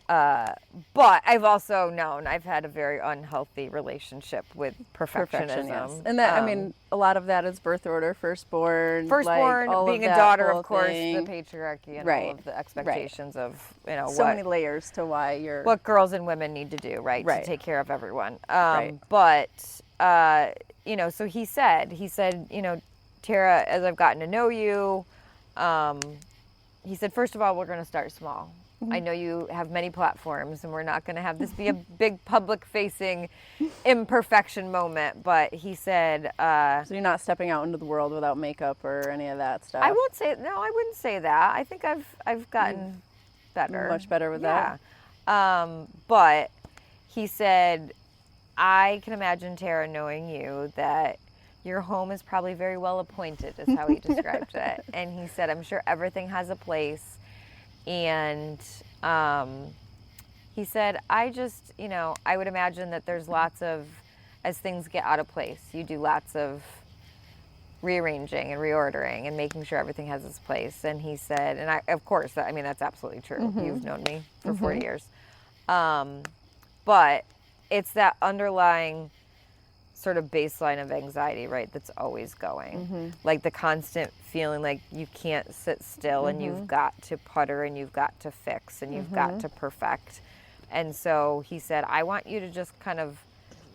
But I've also known I've had a very unhealthy relationship with perfectionism. Yes. And that, I mean, a lot of that is birth order, firstborn, Firstborn, like, all being of a that daughter, whole of course, thing. the patriarchy and Right. all of the expectations of, you know, So what, many layers to why you're... what girls and women need to do, right, Right. to take care of everyone. Right. But, you know, so he said, you know, Tara, as I've gotten to know you, he said, first of all, we're going to start small. I know you have many platforms, and we're not going to have this be a big public-facing imperfection moment. But he said... so you're not stepping out into the world without makeup or any of that stuff? I wouldn't say that. I think I've gotten better. Much better with that? But he said, I can imagine, Tara, knowing you, that your home is probably very well appointed, is how he described it. And he said, I'm sure everything has a place. And he said, I just, you know, I would imagine that there's lots of, as things get out of place, you do lots of rearranging and reordering and making sure everything has its place. And he said, and I, of course, I mean, that's absolutely true. You've known me for 40 years. But it's that underlying sort of baseline of anxiety, right, that's always going. Like the constant feeling like you can't sit still and you've got to putter and you've got to fix and you've got to perfect. And so he said, I want you to just kind of,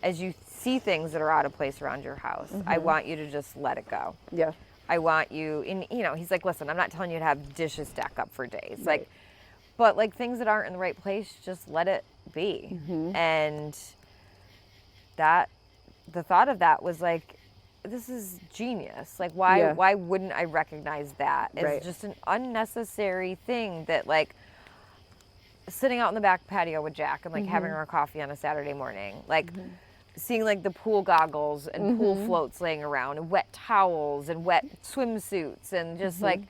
as you see things that are out of place around your house, I want you to just let it go. Yeah. I want you, and you know, he's like, listen, I'm not telling you to have dishes stack up for days. Right. Like, but like things that aren't in the right place, just let it be. And that, the thought of that was like, this is genius. Like, why wouldn't I recognize that? It's just an unnecessary thing that, like, sitting out in the back patio with Jack and like having our coffee on a Saturday morning, like seeing like the pool goggles and pool floats laying around and wet towels and wet swimsuits and just like,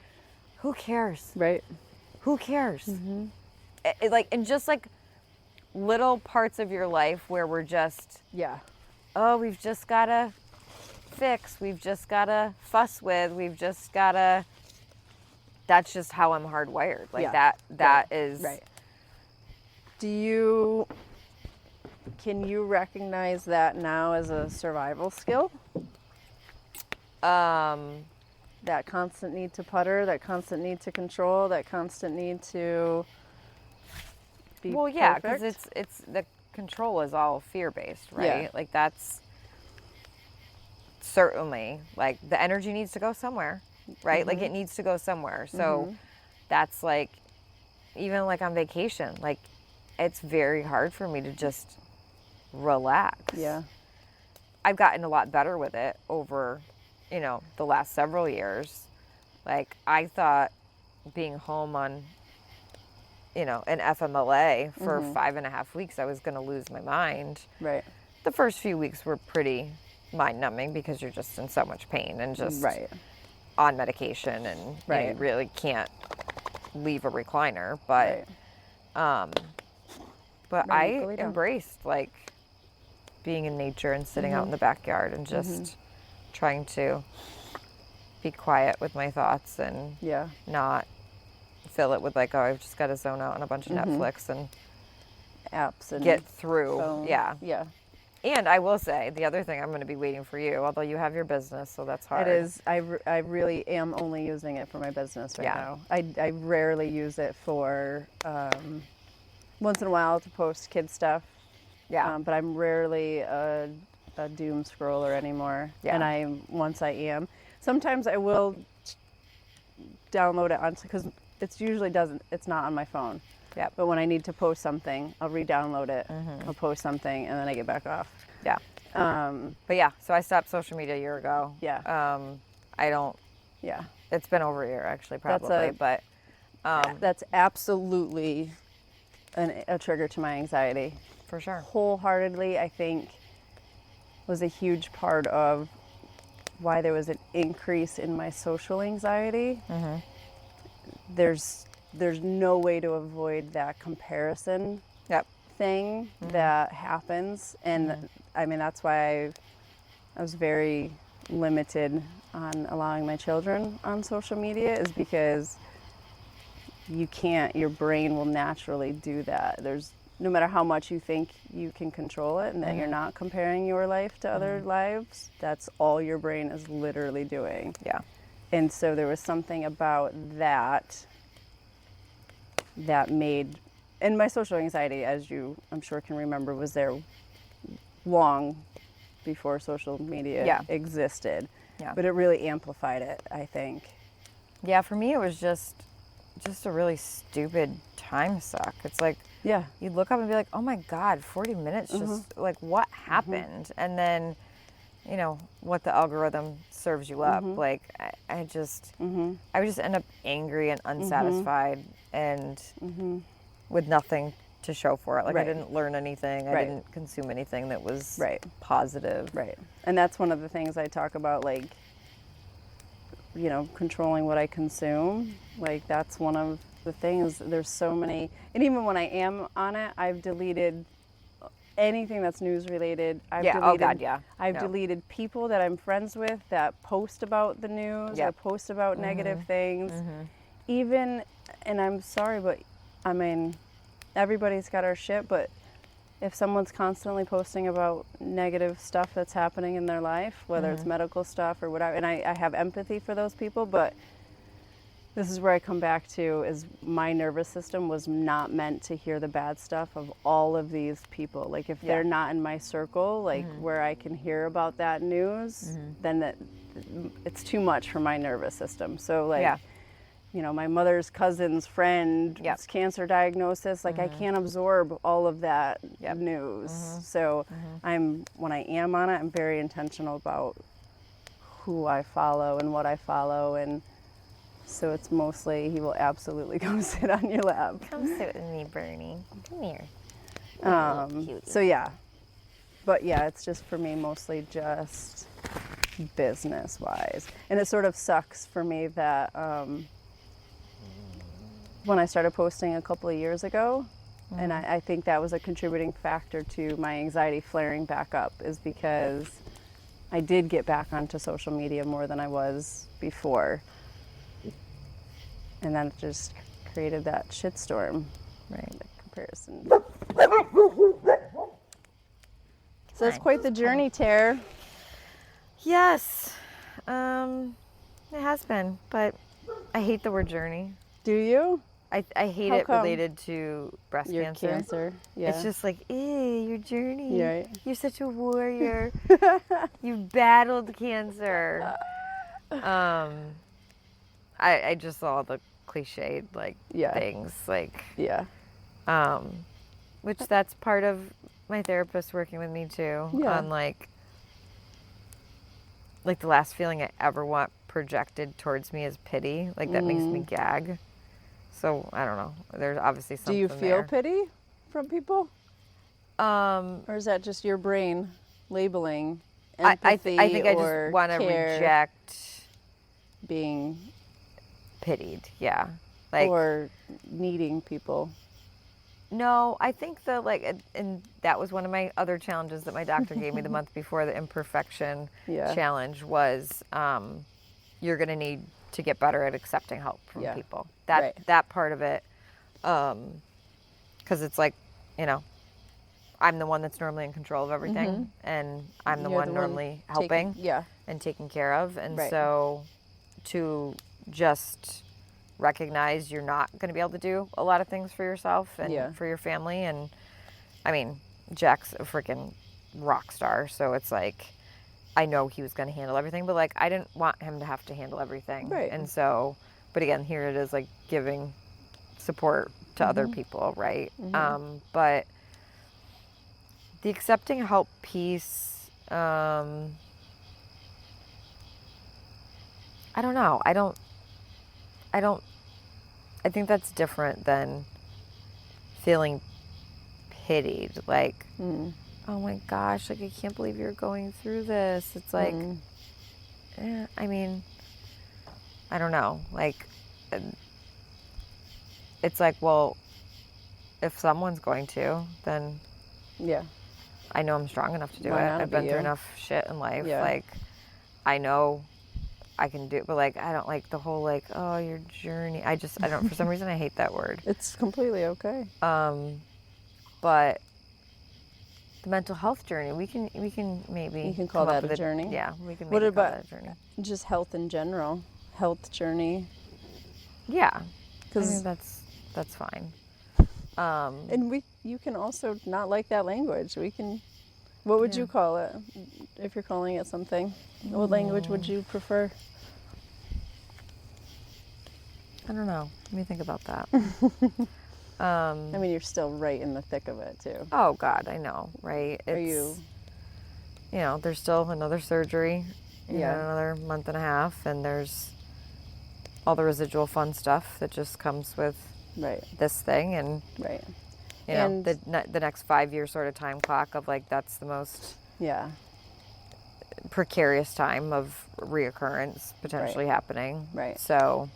who cares? Right. Who cares? Like, and just like little parts of your life where we're just, oh, we've just got to fix, we've just got to fuss with, we've just got to, that's just how I'm hardwired. Like that is. Right. Can you recognize that now as a survival skill? That constant need to putter, that constant need to control, that constant need to be well, yeah, perfect? because it's the control is all fear-based, right? Yeah. Like that's certainly, like the energy needs to go somewhere, right? Like it needs to go somewhere. So that's like, even like on vacation, like it's very hard for me to just relax. Yeah. I've gotten a lot better with it over, you know, the last several years. Like I thought being home on, you know, an FMLA for 5.5 weeks, I was going to lose my mind. Right. The first few weeks were pretty mind numbing because you're just in so much pain and just on medication and you know, you really can't leave a recliner. But, but I embraced like being in nature and sitting out in the backyard and just trying to be quiet with my thoughts and not fill it with like, oh, I've just got to zone out on a bunch of Netflix and apps and get through. phone. Yeah. And I will say the other thing, I'm going to be waiting for you, although you have your business, so that's hard. It is. I really am only using it for my business right now. I rarely use it for once in a while to post kid stuff. Yeah. But I'm rarely a doom scroller anymore. Yeah. And once I am. Sometimes I will download it onto, because it's not on my phone. Yeah. But when I need to post something, I'll re-download it. I'll post something and then I get back off. Yeah. But yeah, so I stopped social media a year ago. Yeah. I don't, Yeah. it's been over a year actually, That's probably, but That's absolutely a trigger to my anxiety. for sure. Wholeheartedly, I think was a huge part of why there was an increase in my social anxiety. There's no way to avoid that comparison Yep. thing that happens, and I mean that's why I was very limited on allowing my children on social media, is because you can't, your brain will naturally do that. There's no matter how much you think you can control it and that you're not comparing your life to other lives, that's all your brain is literally doing. Yeah. And so there was something about that made, and my social anxiety, as you I'm sure can remember, was there long before social media existed. Yeah. But it really amplified it, I think. Yeah, for me it was just a really stupid time suck. It's like Yeah. you'd look up and be like, oh my God, 40 minutes, just like what happened? And then, you know, what the algorithm serves you up. Like I would just end up angry and unsatisfied and with nothing to show for it. Like I didn't learn anything. I didn't consume anything that was positive. Right. And that's one of the things I talk about, like, you know, controlling what I consume. Like that's one of the things. There's so many, and even when I am on it, I've deleted anything that's news related. I've deleted people that I'm friends with that post about the news or post about negative things. Even, and I'm sorry, but I mean, everybody's got our shit, but if someone's constantly posting about negative stuff that's happening in their life, whether it's medical stuff or whatever, and I have empathy for those people, but this is where I come back to, is my nervous system was not meant to hear the bad stuff of all of these people. Like if they're not in my circle, like where I can hear about that news, then it's too much for my nervous system. So like, you know, my mother's cousin's friend, cancer diagnosis, like I can't absorb all of that news. So when I am on it, I'm very intentional about who I follow and what I follow. And so it's mostly, he will absolutely come sit on your lap. Come sit with me, Bernie. Come here. So yeah, but yeah, it's just for me mostly just business wise. And it sort of sucks for me that when I started posting a couple of years ago, and I think that was a contributing factor to my anxiety flaring back up, is because I did get back onto social media more than I was before. And then it just created that shitstorm, right? The comparison. So that's quite the journey, Tara. Yes, it has been, but I hate the word journey. Do you? I hate How it come? related to breast Your cancer. cancer. Yeah. It's just like, your journey. Right. You're such a warrior. You battled cancer. I just saw the cliched things like which that's part of my therapist working with me too on like the last feeling I ever want projected towards me is pity. Like that makes me gag. So I don't know. There's obviously something. Do you feel there. pity from people? Or is that just your brain labeling empathy? I think I or just want to care reject being pitied. Yeah, like or needing people. No, I think that and that was one of my other challenges that my doctor gave me the month before, the imperfection challenge was you're going to need to get better at accepting help from people. That part of it, because it's like, you know, I'm the one that's normally in control of everything, and I'm the one normally helping and taking care of. And so to just recognize you're not going to be able to do a lot of things for yourself and for your family. And I mean, Jack's a freaking rock star. So it's like, I know he was going to handle everything, but like, I didn't want him to have to handle everything. Right. And so, but again, here it is like giving support to other people. Right. But the accepting help piece I don't know. I don't, I think that's different than feeling pitied. Like, oh my gosh, like, I can't believe you're going through this. It's like, I mean, I don't know. Like, it's like, well, if someone's going to, then Yeah. I know I'm strong enough to do Why it. not I've be been through you? enough shit in life. Yeah. Like, I know I can do, but like, I don't like the whole like, oh, your journey. I don't, for some reason, I hate that word. It's completely okay. But the mental health journey, we can maybe You can call come up that with a journey. Yeah, we can What maybe call about that a journey. just health in general? Health journey. Yeah, I Because think that's fine. and you can also not like that language. We can. What would you call it if you're calling it something? What language would you prefer? I don't know. Let me think about that. I mean, you're still right in the thick of it too. Oh God, I know, right? Are you? You know, there's still another surgery in Yeah. another month and a half, and there's all the residual fun stuff that just comes with Right. this thing, and Right. you know, And- the next 5 year sort of time clock of like, that's the most Yeah. precarious time of reoccurrence potentially happening. Right. So,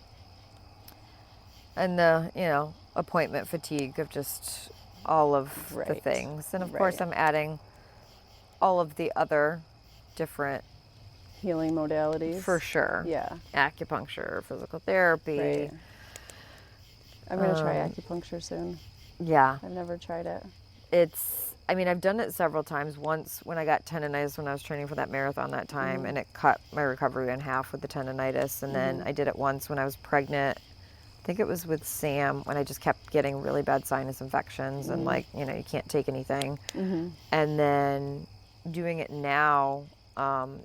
and the, you know, appointment fatigue of just all of the Right. things. And of course, Right. I'm adding all of the other different, Healing modalities. for sure. Yeah. Acupuncture, physical therapy. Right. I'm gonna try acupuncture soon. Yeah. I've never tried it. I mean, I've done it several times. Once when I got tendonitis when I was training for that marathon that time, and it cut my recovery in half with the tendonitis. And then I did it once when I was pregnant. I think it was with Sam, when I just kept getting really bad sinus infections and like, you know, you can't take anything. And then doing it now,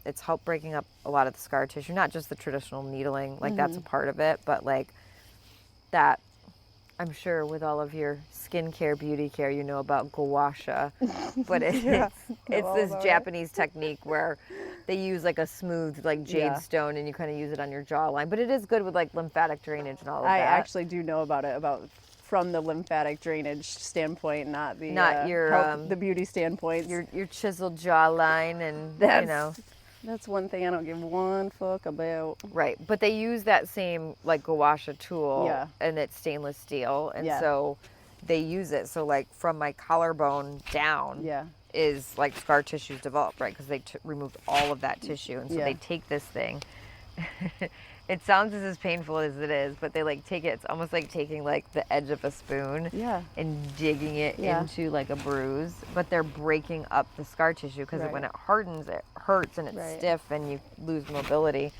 it's helped breaking up a lot of the scar tissue, not just the traditional needling, like that's a part of it, but like that, I'm sure with all of your skincare, beauty care, you know about gua sha, but it's all this about it. Japanese technique where they use like a smooth like jade Yeah. stone, and you kind of use it on your jawline. But it is good with like lymphatic drainage and all of I that. actually do know about it, from the lymphatic drainage standpoint, not the Your, the beauty standpoint. your chiseled jawline, and That's, you know, that's one thing I don't give one fuck about. right. But they use that same like gua sha tool, Yeah. and it's stainless steel, and Yeah. so they use it. So like from my collarbone down, Yeah. is like scar tissues developed, right? Because they removed all of that tissue, and so Yeah. they take this thing. It sounds as painful as it is, but they like take it. It's almost like taking like the edge of a spoon Yeah. and digging it Yeah. into like a bruise. But they're breaking up the scar tissue because Right. when it hardens, it hurts and it's Right. stiff and you lose mobility.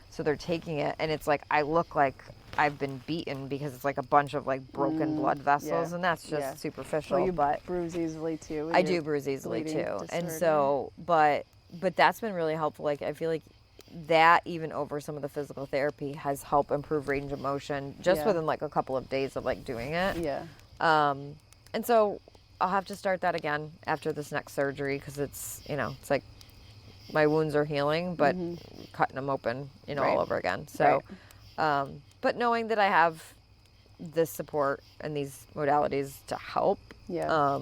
So they're taking it, and it's like I look like I've been beaten because it's like a bunch of like broken blood vessels, yeah. and that's just Yeah. superficial. Well, you but bruise easily too. with I your do bruise easily bleeding too. And disorder. so, but that's been really helpful. Like, I feel like that even over some of the physical therapy has helped improve range of motion just Yeah. within like a couple of days of like doing it. Yeah. And so I'll have to start that again after this next surgery, because it's, you know, it's like my wounds are healing, but cutting them open, you know, Right. all over again. So, but knowing that I have this support and these modalities to help, Yeah.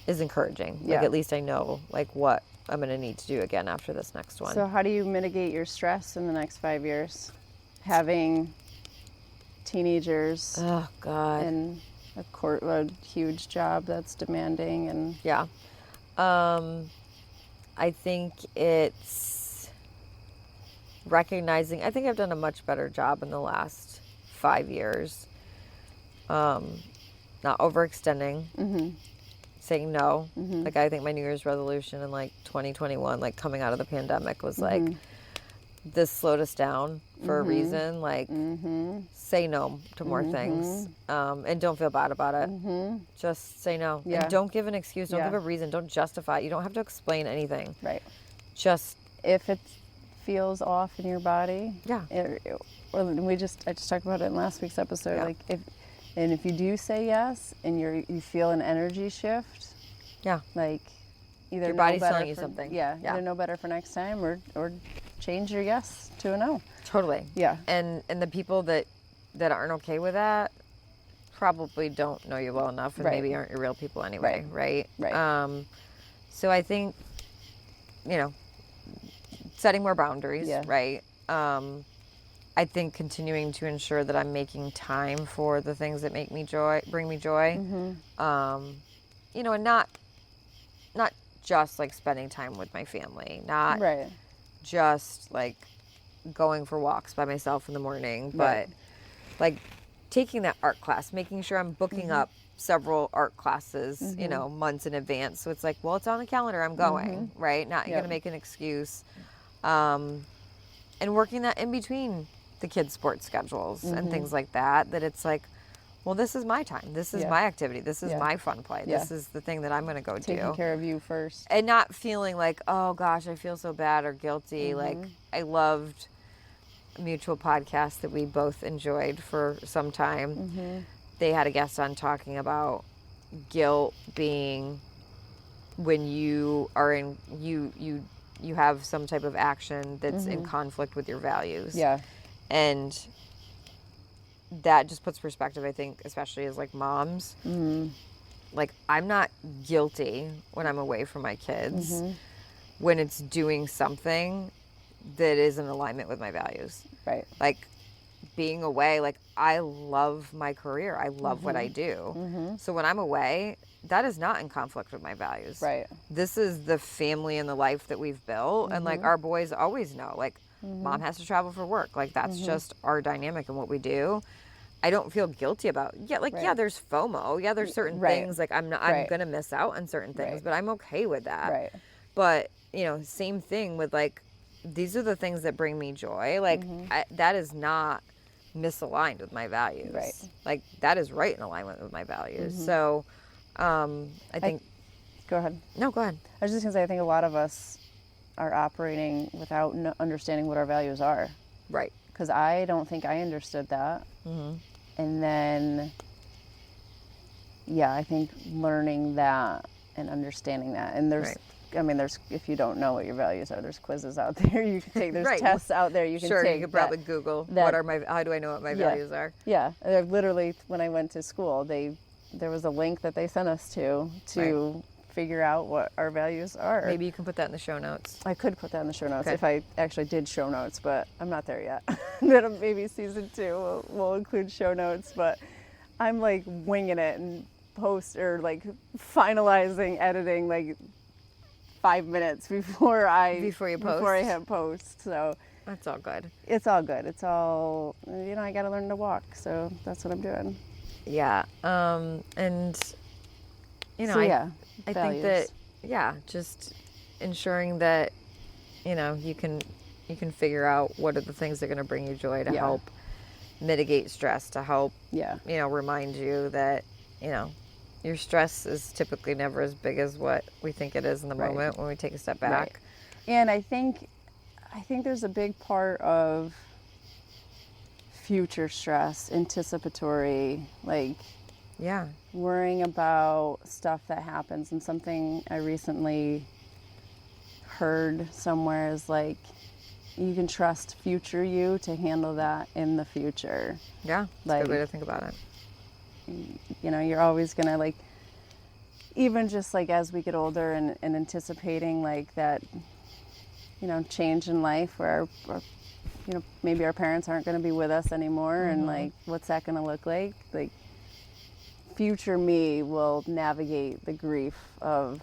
is encouraging. Yeah. Like, at least I know like what I'm going to need to do again after this next one. So how do you mitigate your stress in the next 5 years? Having teenagers Oh God. and a huge job that's demanding and Yeah. I think it's recognizing, I think I've done a much better job in the last 5 years. Not overextending, saying no. Like, I think my New Year's resolution in like 2021, like coming out of the pandemic, was like, this slowed us down for a reason. Like, say no to more things, and don't feel bad about it. Just say no. Yeah. And don't give an excuse. Don't Yeah. give a reason. Don't justify it. You don't have to explain anything. right. Just, If it feels off in your body, yeah. or I just talked about it in last week's episode. Yeah. Like if you do say yes and you feel an energy shift, Yeah. like either Your know body's better telling you for- something. Yeah, Yeah. either know better for next time or change your yes to a no. Totally. Yeah. And the people that aren't okay with that probably don't know you well enough and Right. maybe aren't your real people anyway, right? Right. So I think, you know, setting more boundaries, Yeah. right? I think continuing to ensure that I'm making time for the things that bring me joy. You know, and not just like spending time with my family, not Right. just like going for walks by myself in the morning, but Right. like taking that art class, making sure I'm booking up several art classes, you know, months in advance. So it's like, well, it's on the calendar, I'm going, right? Not going to make an excuse. And working that in between the kids' sports schedules and things like that, that it's like, well, this is my time. This is my activity. This is my fun play. This is the thing that I'm going to go Taking do. care of you first. And not feeling like, oh gosh, I feel so bad or guilty. Like, I loved a mutual podcast that we both enjoyed for some time. They had a guest on talking about guilt being when you are in, you have some type of action that's in conflict with your values. Yeah. And that just puts perspective, I think, especially as like moms. Like, I'm not guilty when I'm away from my kids when it's doing something that is in alignment with my values. Right. Like, being away, like, I love my career. I love what I do. So when I'm away, that is not in conflict with my values. Right. This is the family and the life that we've built. And like, our boys always know, like, mom has to travel for work. Like, that's just our dynamic and what we do. I don't feel guilty about, yeah, there's FOMO. Yeah, there's certain things, like, I'm going to miss out on certain things, but I'm okay with that. Right. But, you know, same thing with, like, these are the things that bring me joy. Like, that is not misaligned with my values. Right. Like, that is right in alignment with my values. So, I think... Go ahead. No, go ahead. I was just going to say, I think a lot of us are operating without understanding what our values are. Right. Because I don't think I understood that. And then, yeah, I think learning that and understanding that. And there's, I mean, there's, if you don't know what your values are, there's quizzes out there you can take. There's tests out there you can take. Sure, you could probably Google, how do I know what my values are? Yeah. Literally, when I went to school, there was a link that they sent us to figure out what our values are. Maybe you can put that in the show notes. I could put that in the show notes Okay. if I actually did show notes, but I'm not there yet. Then maybe season 2 will include show notes, but I'm like winging it and like finalizing editing like 5 minutes before I hit post. So that's all good. It's all good. It's all, you know, I got to learn to walk, so that's what I'm doing. Yeah. And you know, so, I think that, just ensuring that, you know, you can figure out what are the things that are going to bring you joy to help mitigate stress, to help, you know, remind you that, you know, your stress is typically never as big as what we think it is in the moment when we take a step back. Right. And I think there's a big part of future stress, anticipatory, like, worrying about stuff that happens. And something I recently heard somewhere is like, you can trust future you to handle that in the future. Yeah, that's a good way to think about it. You know, you're always going to, like, even just like as we get older and anticipating like that, you know, change in life where, you know, maybe our parents aren't going to be with us anymore. And like, what's that going to look like? Like, future me will navigate the grief of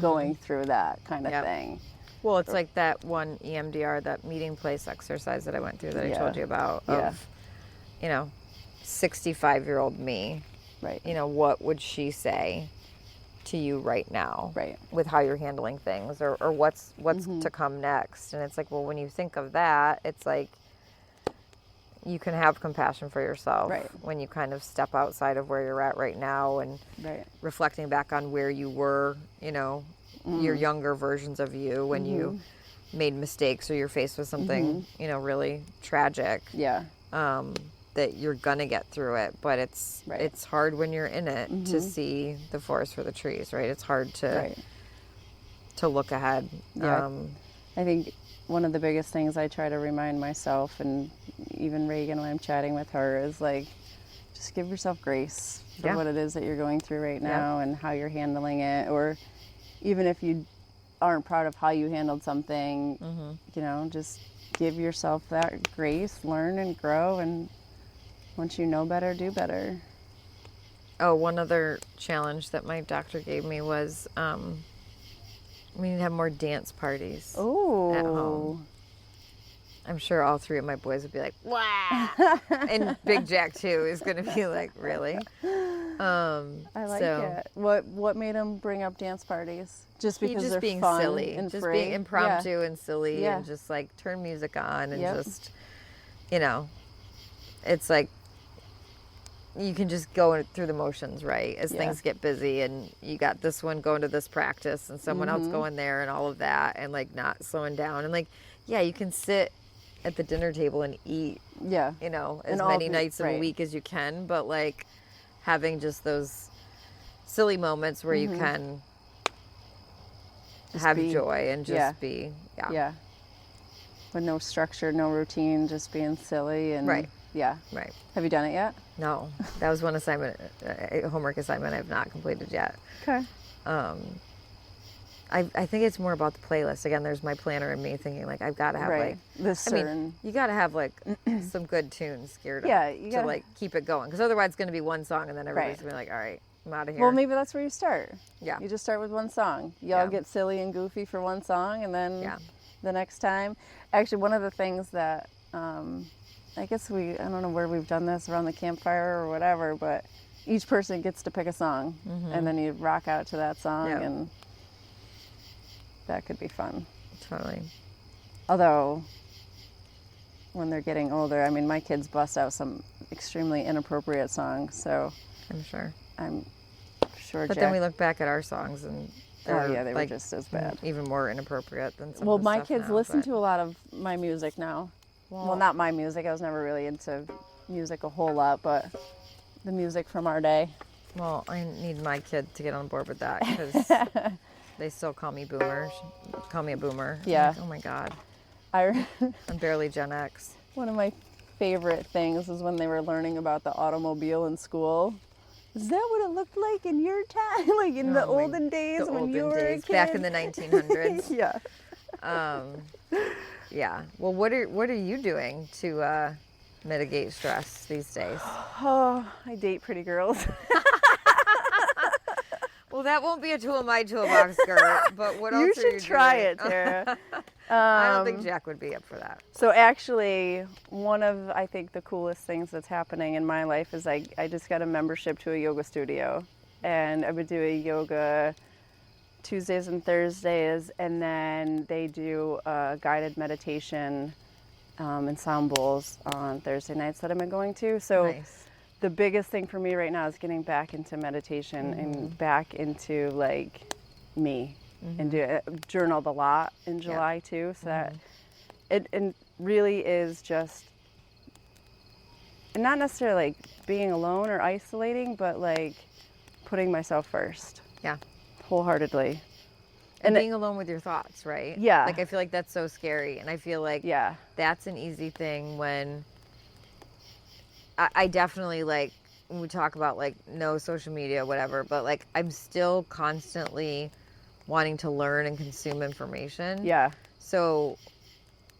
going through that kind of thing. Well, it's like that one EMDR, that meeting place exercise that I went through that I told you about of, you know, 65-year-old me. Right. You know, what would she say to you right now? Right. With how you're handling things or what's to come next. And it's like, well, when you think of that, it's like you can have compassion for yourself when you kind of step outside of where you're at right now and reflecting back on where you were, you know, your younger versions of you when you made mistakes or you're faced with something, you know, really tragic. Yeah. That you're gonna get through it, but it's hard when you're in it to see the forest for the trees, right? It's hard to to look ahead. Yeah. I think one of the biggest things I try to remind myself, and even Reagan when I'm chatting with her, is like, just give yourself grace for what it is that you're going through right now and how you're handling it. Or even if you aren't proud of how you handled something, you know, just give yourself that grace, learn and grow, and once you know better, do better. Oh, one other challenge that my doctor gave me was we need to have more dance parties at home. I'm sure all three of my boys would be like, wow. And Big Jack, too, is going to be like, really? I like it. What made him bring up dance parties? Just because they're being fun silly. and just free? Being impromptu and silly and just like turn music on and just, you know, it's like you can just go through the motions, right? As things get busy and you got this one going to this practice and someone else going there and all of that and like not slowing down. And like, you can sit at the dinner table and eat, you know, as many nights of a week as you can, but like having just those silly moments where you can just have joy and just be, with no structure, no routine, just being silly and right. Have you done it yet? No, that was one assignment, homework assignment I've not completed yet. Okay. I think it's more about the playlist. Again, there's my planner and me thinking like I've got to have like this certain. I mean, you got to have like some good tunes geared up you gotta, to like keep it going, because otherwise it's going to be one song and then everybody's going to be like, all right, I'm out of here. Well, maybe that's where you start. Yeah. You just start with one song. Y'all get silly and goofy for one song, and then the next time. Actually, one of the things that I guess I don't know where we've done this, around the campfire or whatever, but each person gets to pick a song, and then you rock out to that song, and that could be fun. Totally. Although, when they're getting older, I mean, my kids bust out some extremely inappropriate songs, so I'm sure. But Jack, then we look back at our songs and they like, were just as bad. Even more inappropriate than some Well, of the my stuff kids now, listen to a lot of my music now. Well, not my music. I was never really into music a whole lot, but the music from our day. Well, I need my kid to get on board with that, because they still call me boomer. Call me a boomer. Yeah. Like, oh my God. I'm barely Gen X. One of my favorite things is when they were learning about the automobile in school. Is that what it looked like in your time? Like in the olden days when you were a kid? Back in the 1900s. Yeah. Yeah. Well, what are you doing to mitigate stress these days? Oh, I date pretty girls. Well, that won't be a tool in my toolbox, Gert. But what else you are you should doing? try it, Tara. I don't think Jack would be up for that. So actually, one of, I think, the coolest things that's happening in my life is I just got a membership to a yoga studio. And I would do a yoga Tuesdays and Thursdays, and then they do a guided meditation ensembles on Thursday nights that I've been going to. So Nice. The biggest thing for me right now is getting back into meditation and back into like me. And journaled a lot in July too, so that it really is just not necessarily like being alone or isolating, but like putting myself first. Yeah. Wholeheartedly. And being alone with your thoughts, right? Yeah. Like I feel like that's so scary, and I feel like that's an easy thing when I definitely, like, when we talk about like no social media, whatever, but like I'm still constantly wanting to learn and consume information. Yeah. So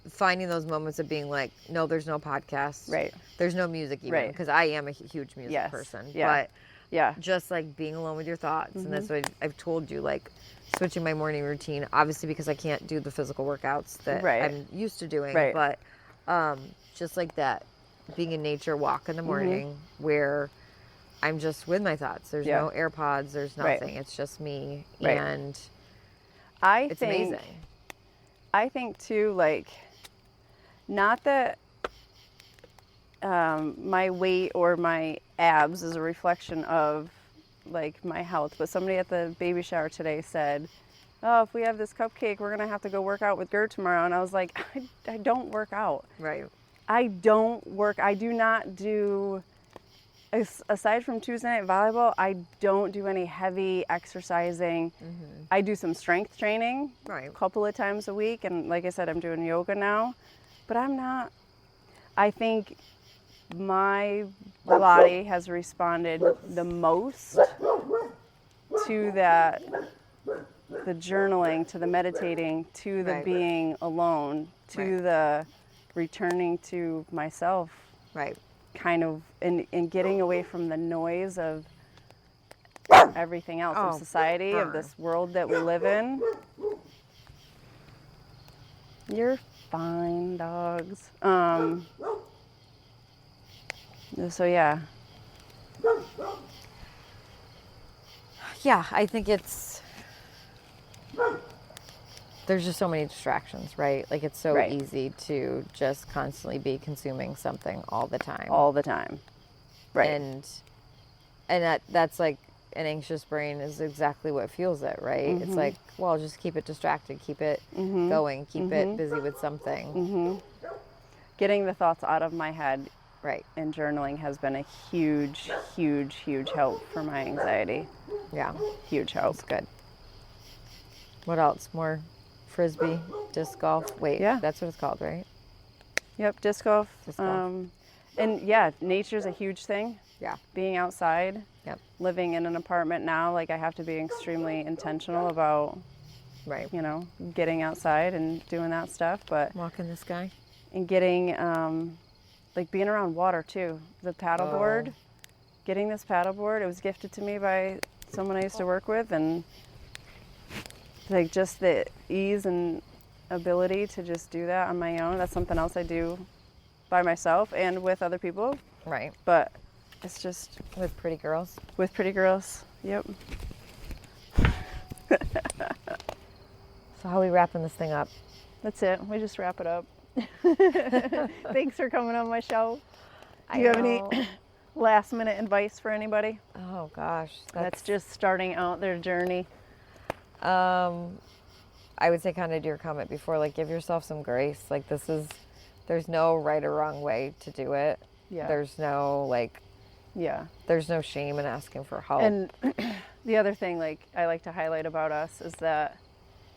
finding those moments of being like, no, there's no podcast. Right. There's no music even, because I am a huge music person. Yeah. But just like being alone with your thoughts. And that's what I've told you, like switching my morning routine, obviously because I can't do the physical workouts that I'm used to doing. Right. But just like that, being in nature, walk in the morning where I'm just with my thoughts. There's no AirPods. There's nothing. It's just me. And it's amazing. I think too, like, not that my weight or my abs is a reflection of like my health, but somebody at the baby shower today said, oh, if we have this cupcake, we're going to have to go work out with Gert tomorrow. And I was like, I don't work out. Right. I do not do aside from Tuesday night volleyball, I don't do any heavy exercising. I do some strength training Right. a couple of times a week. And like I said, I'm doing yoga now. But I think my body has responded the most to that, the journaling, to the meditating, to the Right. being alone, to Right. the returning to myself, Right. kind of, and getting away from the noise of everything else, Oh, of society, of this world that we live in. You're fine, dogs. So yeah. Yeah, I think there's just so many distractions, right? Like it's so Right. easy to just constantly be consuming something all the time. All the time. Right. And that's like an anxious brain is exactly what fuels it, right? It's like, well, just keep it distracted, keep it going, keep it busy with something. Getting the thoughts out of my head Right. and journaling has been a huge, huge, huge help for my anxiety. Yeah. Huge help. That's good. What else? More frisbee, disc golf. Wait, Yeah. that's what it's called, right? Yep, disc golf. Disc golf. And yeah, nature's a huge thing. Yeah. Being outside. Yep. Living in an apartment now, like I have to be extremely intentional about, Right. getting outside and doing that stuff. But Walking this guy. and getting, like being around water too. The paddleboard, getting this paddleboard, it was gifted to me by someone I used to work with, and like just the ease and ability to just do that on my own. That's something else I do by myself and with other people, Right. but it's just With pretty girls. with pretty girls. Yep. So how are we wrapping this thing up? That's it. We just wrap it up. Thanks for coming on my show. Do I you have any know. last minute advice for anybody Oh gosh. that's just starting out their journey? I would say kind of to your comment before, like give yourself some grace. Like there's no right or wrong way to do it. Yeah. There's no Yeah. there's no shame in asking for help. And the other thing, like, I like to highlight about us is that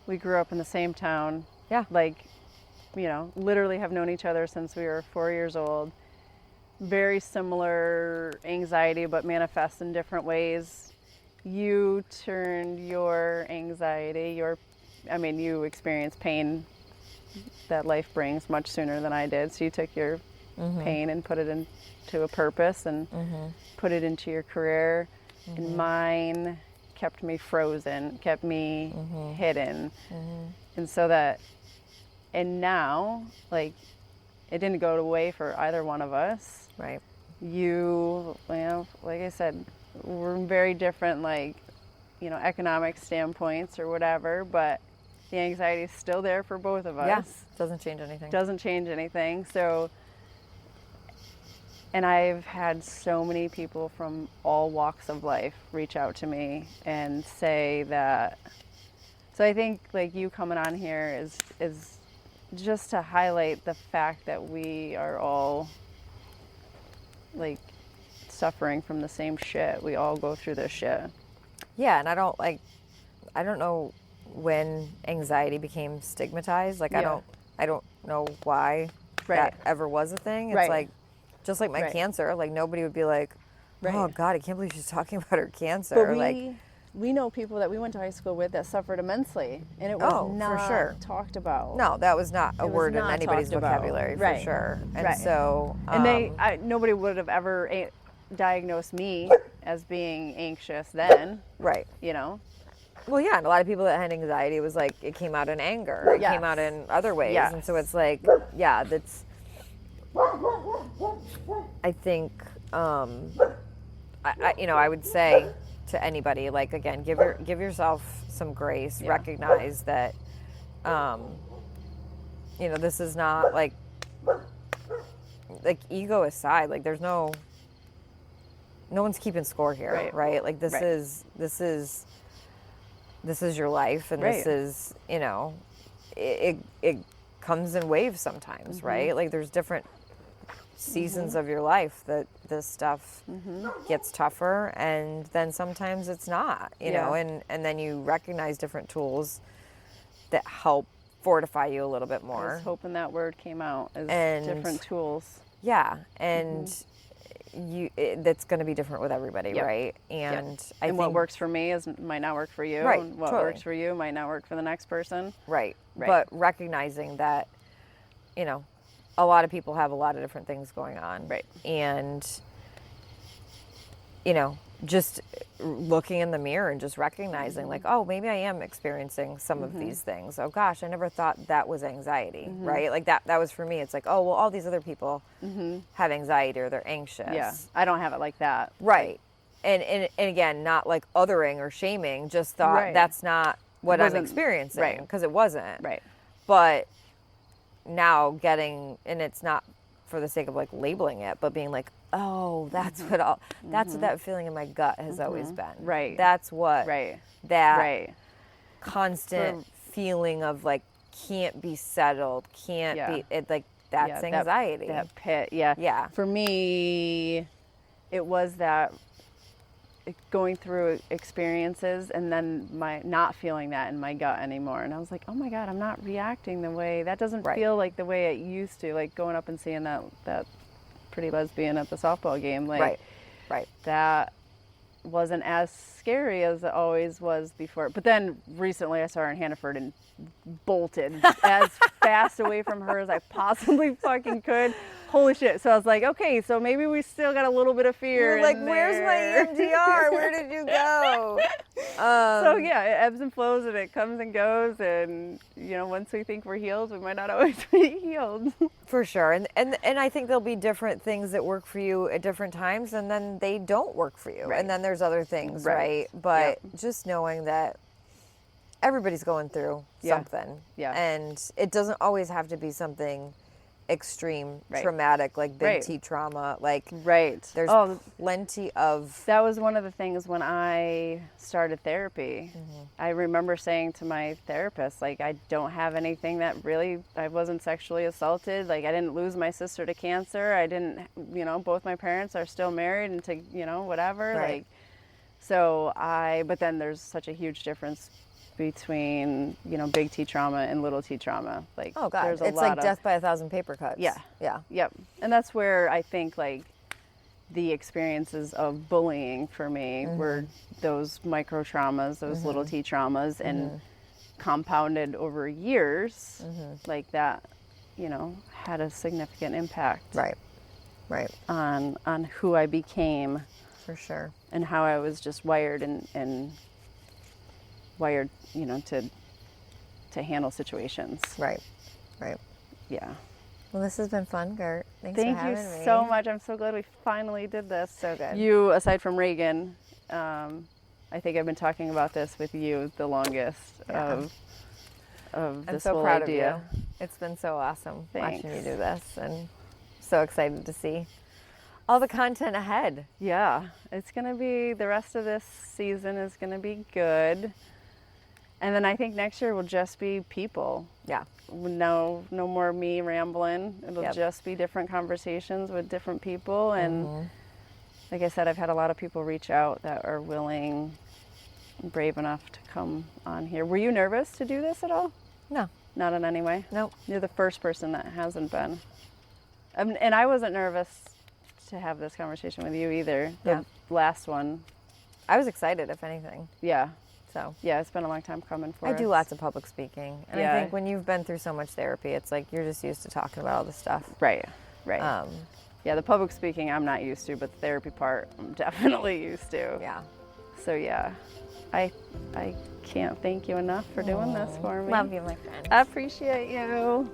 we grew up in the same town. Yeah. Like, literally have known each other since we were 4 years old. Very similar anxiety, but manifests in different ways. You turned your anxiety, you experienced pain that life brings much sooner than I did. So you took your pain and put it into a purpose and put it into your career. And mine kept me frozen, kept me hidden. And so and now, like, it didn't go away for either one of us. Right. Like I said, we're very different, like, economic standpoints or whatever, but the anxiety is still there for both of us. Yes. Doesn't change anything. Doesn't change anything. So, and I've had so many people from all walks of life reach out to me and say that. So I think like you coming on here is just to highlight the fact that we are all like suffering from the same shit. We all go through this shit. Yeah, and I don't know when anxiety became stigmatized. Like Yeah. I don't know why that ever was a thing. It's Right. like just like my cancer, like nobody would be like, "Oh God, I can't believe she's talking about her cancer." But like we know people that we went to high school with that suffered immensely, and it was for not sure. talked about. no, that was not a It was word in not anybody's talked about. vocabulary Right. for sure. And Right. so And nobody would have ever diagnosed me as being anxious then, right. Well, yeah, and a lot of people that had anxiety, it was like it came out in anger. It Yes. came out in other ways. Yes. And so it's like, yeah, that's I think I would say to anybody, like again, give yourself some grace, recognize that this is not like ego aside, like there's no one's keeping score here, right? Like this is your life, and this is it comes in waves sometimes, right? Like there's different seasons of your life that this stuff gets tougher, and then sometimes it's not, you know, and then you recognize different tools that help fortify you a little bit I more. was hoping that word came out as And- different tools. Yeah, and that's going to be different with everybody, Yep. right? And I And think what works for me might not work for you. Right, And what totally. works for you might not work for the next person. right, Right. but recognizing that, you know, a lot of people have a lot of different things going on, Right. And you know, just looking in the mirror and just recognizing, like, oh, maybe I am experiencing some of these things. Oh gosh, I never thought that was anxiety, right? Like that was for me. It's like, oh, well, all these other people have anxiety or they're anxious. Yeah. I don't have it like that. Right. And again, not like othering or shaming, just thought Right. that's not what I'm Wasn't- experiencing, right. because it wasn't. Right. But now getting, and it's not for the sake of like labeling it, but being like, oh, that's that's what that feeling in my gut has always been. Right. That's what Right. that Right. constant feeling of like can't be settled, can't Yeah. be, it like that's Yeah, anxiety. That pit. Yeah. Yeah. For me, it was that going through experiences and then my not feeling that in my gut anymore. And I was like, oh my God, I'm not reacting the way, that doesn't Right. feel like the way it used to. Like going up and seeing that pretty lesbian at the softball game. Like Right. that wasn't as scary as it always was before. But then recently I saw her in Hannaford and bolted as fast away from her as I possibly fucking could. Holy shit. So I was like, okay, so maybe we still got a little bit of fear. You're like, in where's there." my EMDR? Where did you go? So yeah, it ebbs and flows and it comes and goes, and you know, once we think we're healed, we might not always be healed. For sure. And I think there'll be different things that work for you at different times, and then they don't work for you. Right. And then there's other things, Right. right? But just knowing that everybody's going through Yeah. something. Yeah. And it doesn't always have to be something extreme, Right. traumatic, like big Right. T trauma. Like Right. there's Oh, plenty of that was one of the things when I started therapy. I remember saying to my therapist, like, I don't have anything that really, I wasn't sexually assaulted. Like, I didn't lose my sister to cancer. I didn't, you know, both my parents are still married and to, you know, whatever. Right. Like, but then there's such a huge difference between, you know, big T trauma and little T trauma. Like, oh god, there's a it's lot like of, death by a thousand paper cuts. Yeah. Yeah. Yep. And that's where I think like the experiences of bullying for me were those micro traumas, those little T traumas, and compounded over years, like that, you know, had a significant impact Right. Right. on who I became For sure. and how I was just wired and wired, you know, to handle situations. Right. Right. Yeah. Well, this has been fun, Gert. Thanks Thank for you having me. so much. I'm so glad we finally did this. So good. You, aside from Reagan, I think I've been talking about this with you the longest of I'm this so whole proud idea. of you. It's been so awesome watching you Thanks. do this, and so excited to see all the content ahead. Yeah, it's gonna be, the rest of this season is gonna be good. And then I think next year will just be people. Yeah. No more me rambling. It'll Yep. just be different conversations with different people. And like I said, I've had a lot of people reach out that are willing and brave enough to come on here. Were you nervous to do this at all? No. Not in any way? Nope. You're the first person that hasn't been. And I wasn't nervous to have this conversation with you either. Yeah. The last one. I was excited, if anything. Yeah. So Yeah, it's been a long time coming for us. I do lots of public speaking, and Yeah. I think when you've been through so much therapy, it's like you're just used to talking about all this stuff. Right, right. Um, Yeah, the public speaking I'm not used to, but the therapy part I'm definitely used to. yeah. So yeah, I can't thank you enough for doing this for me. Love you, my friend. I appreciate you.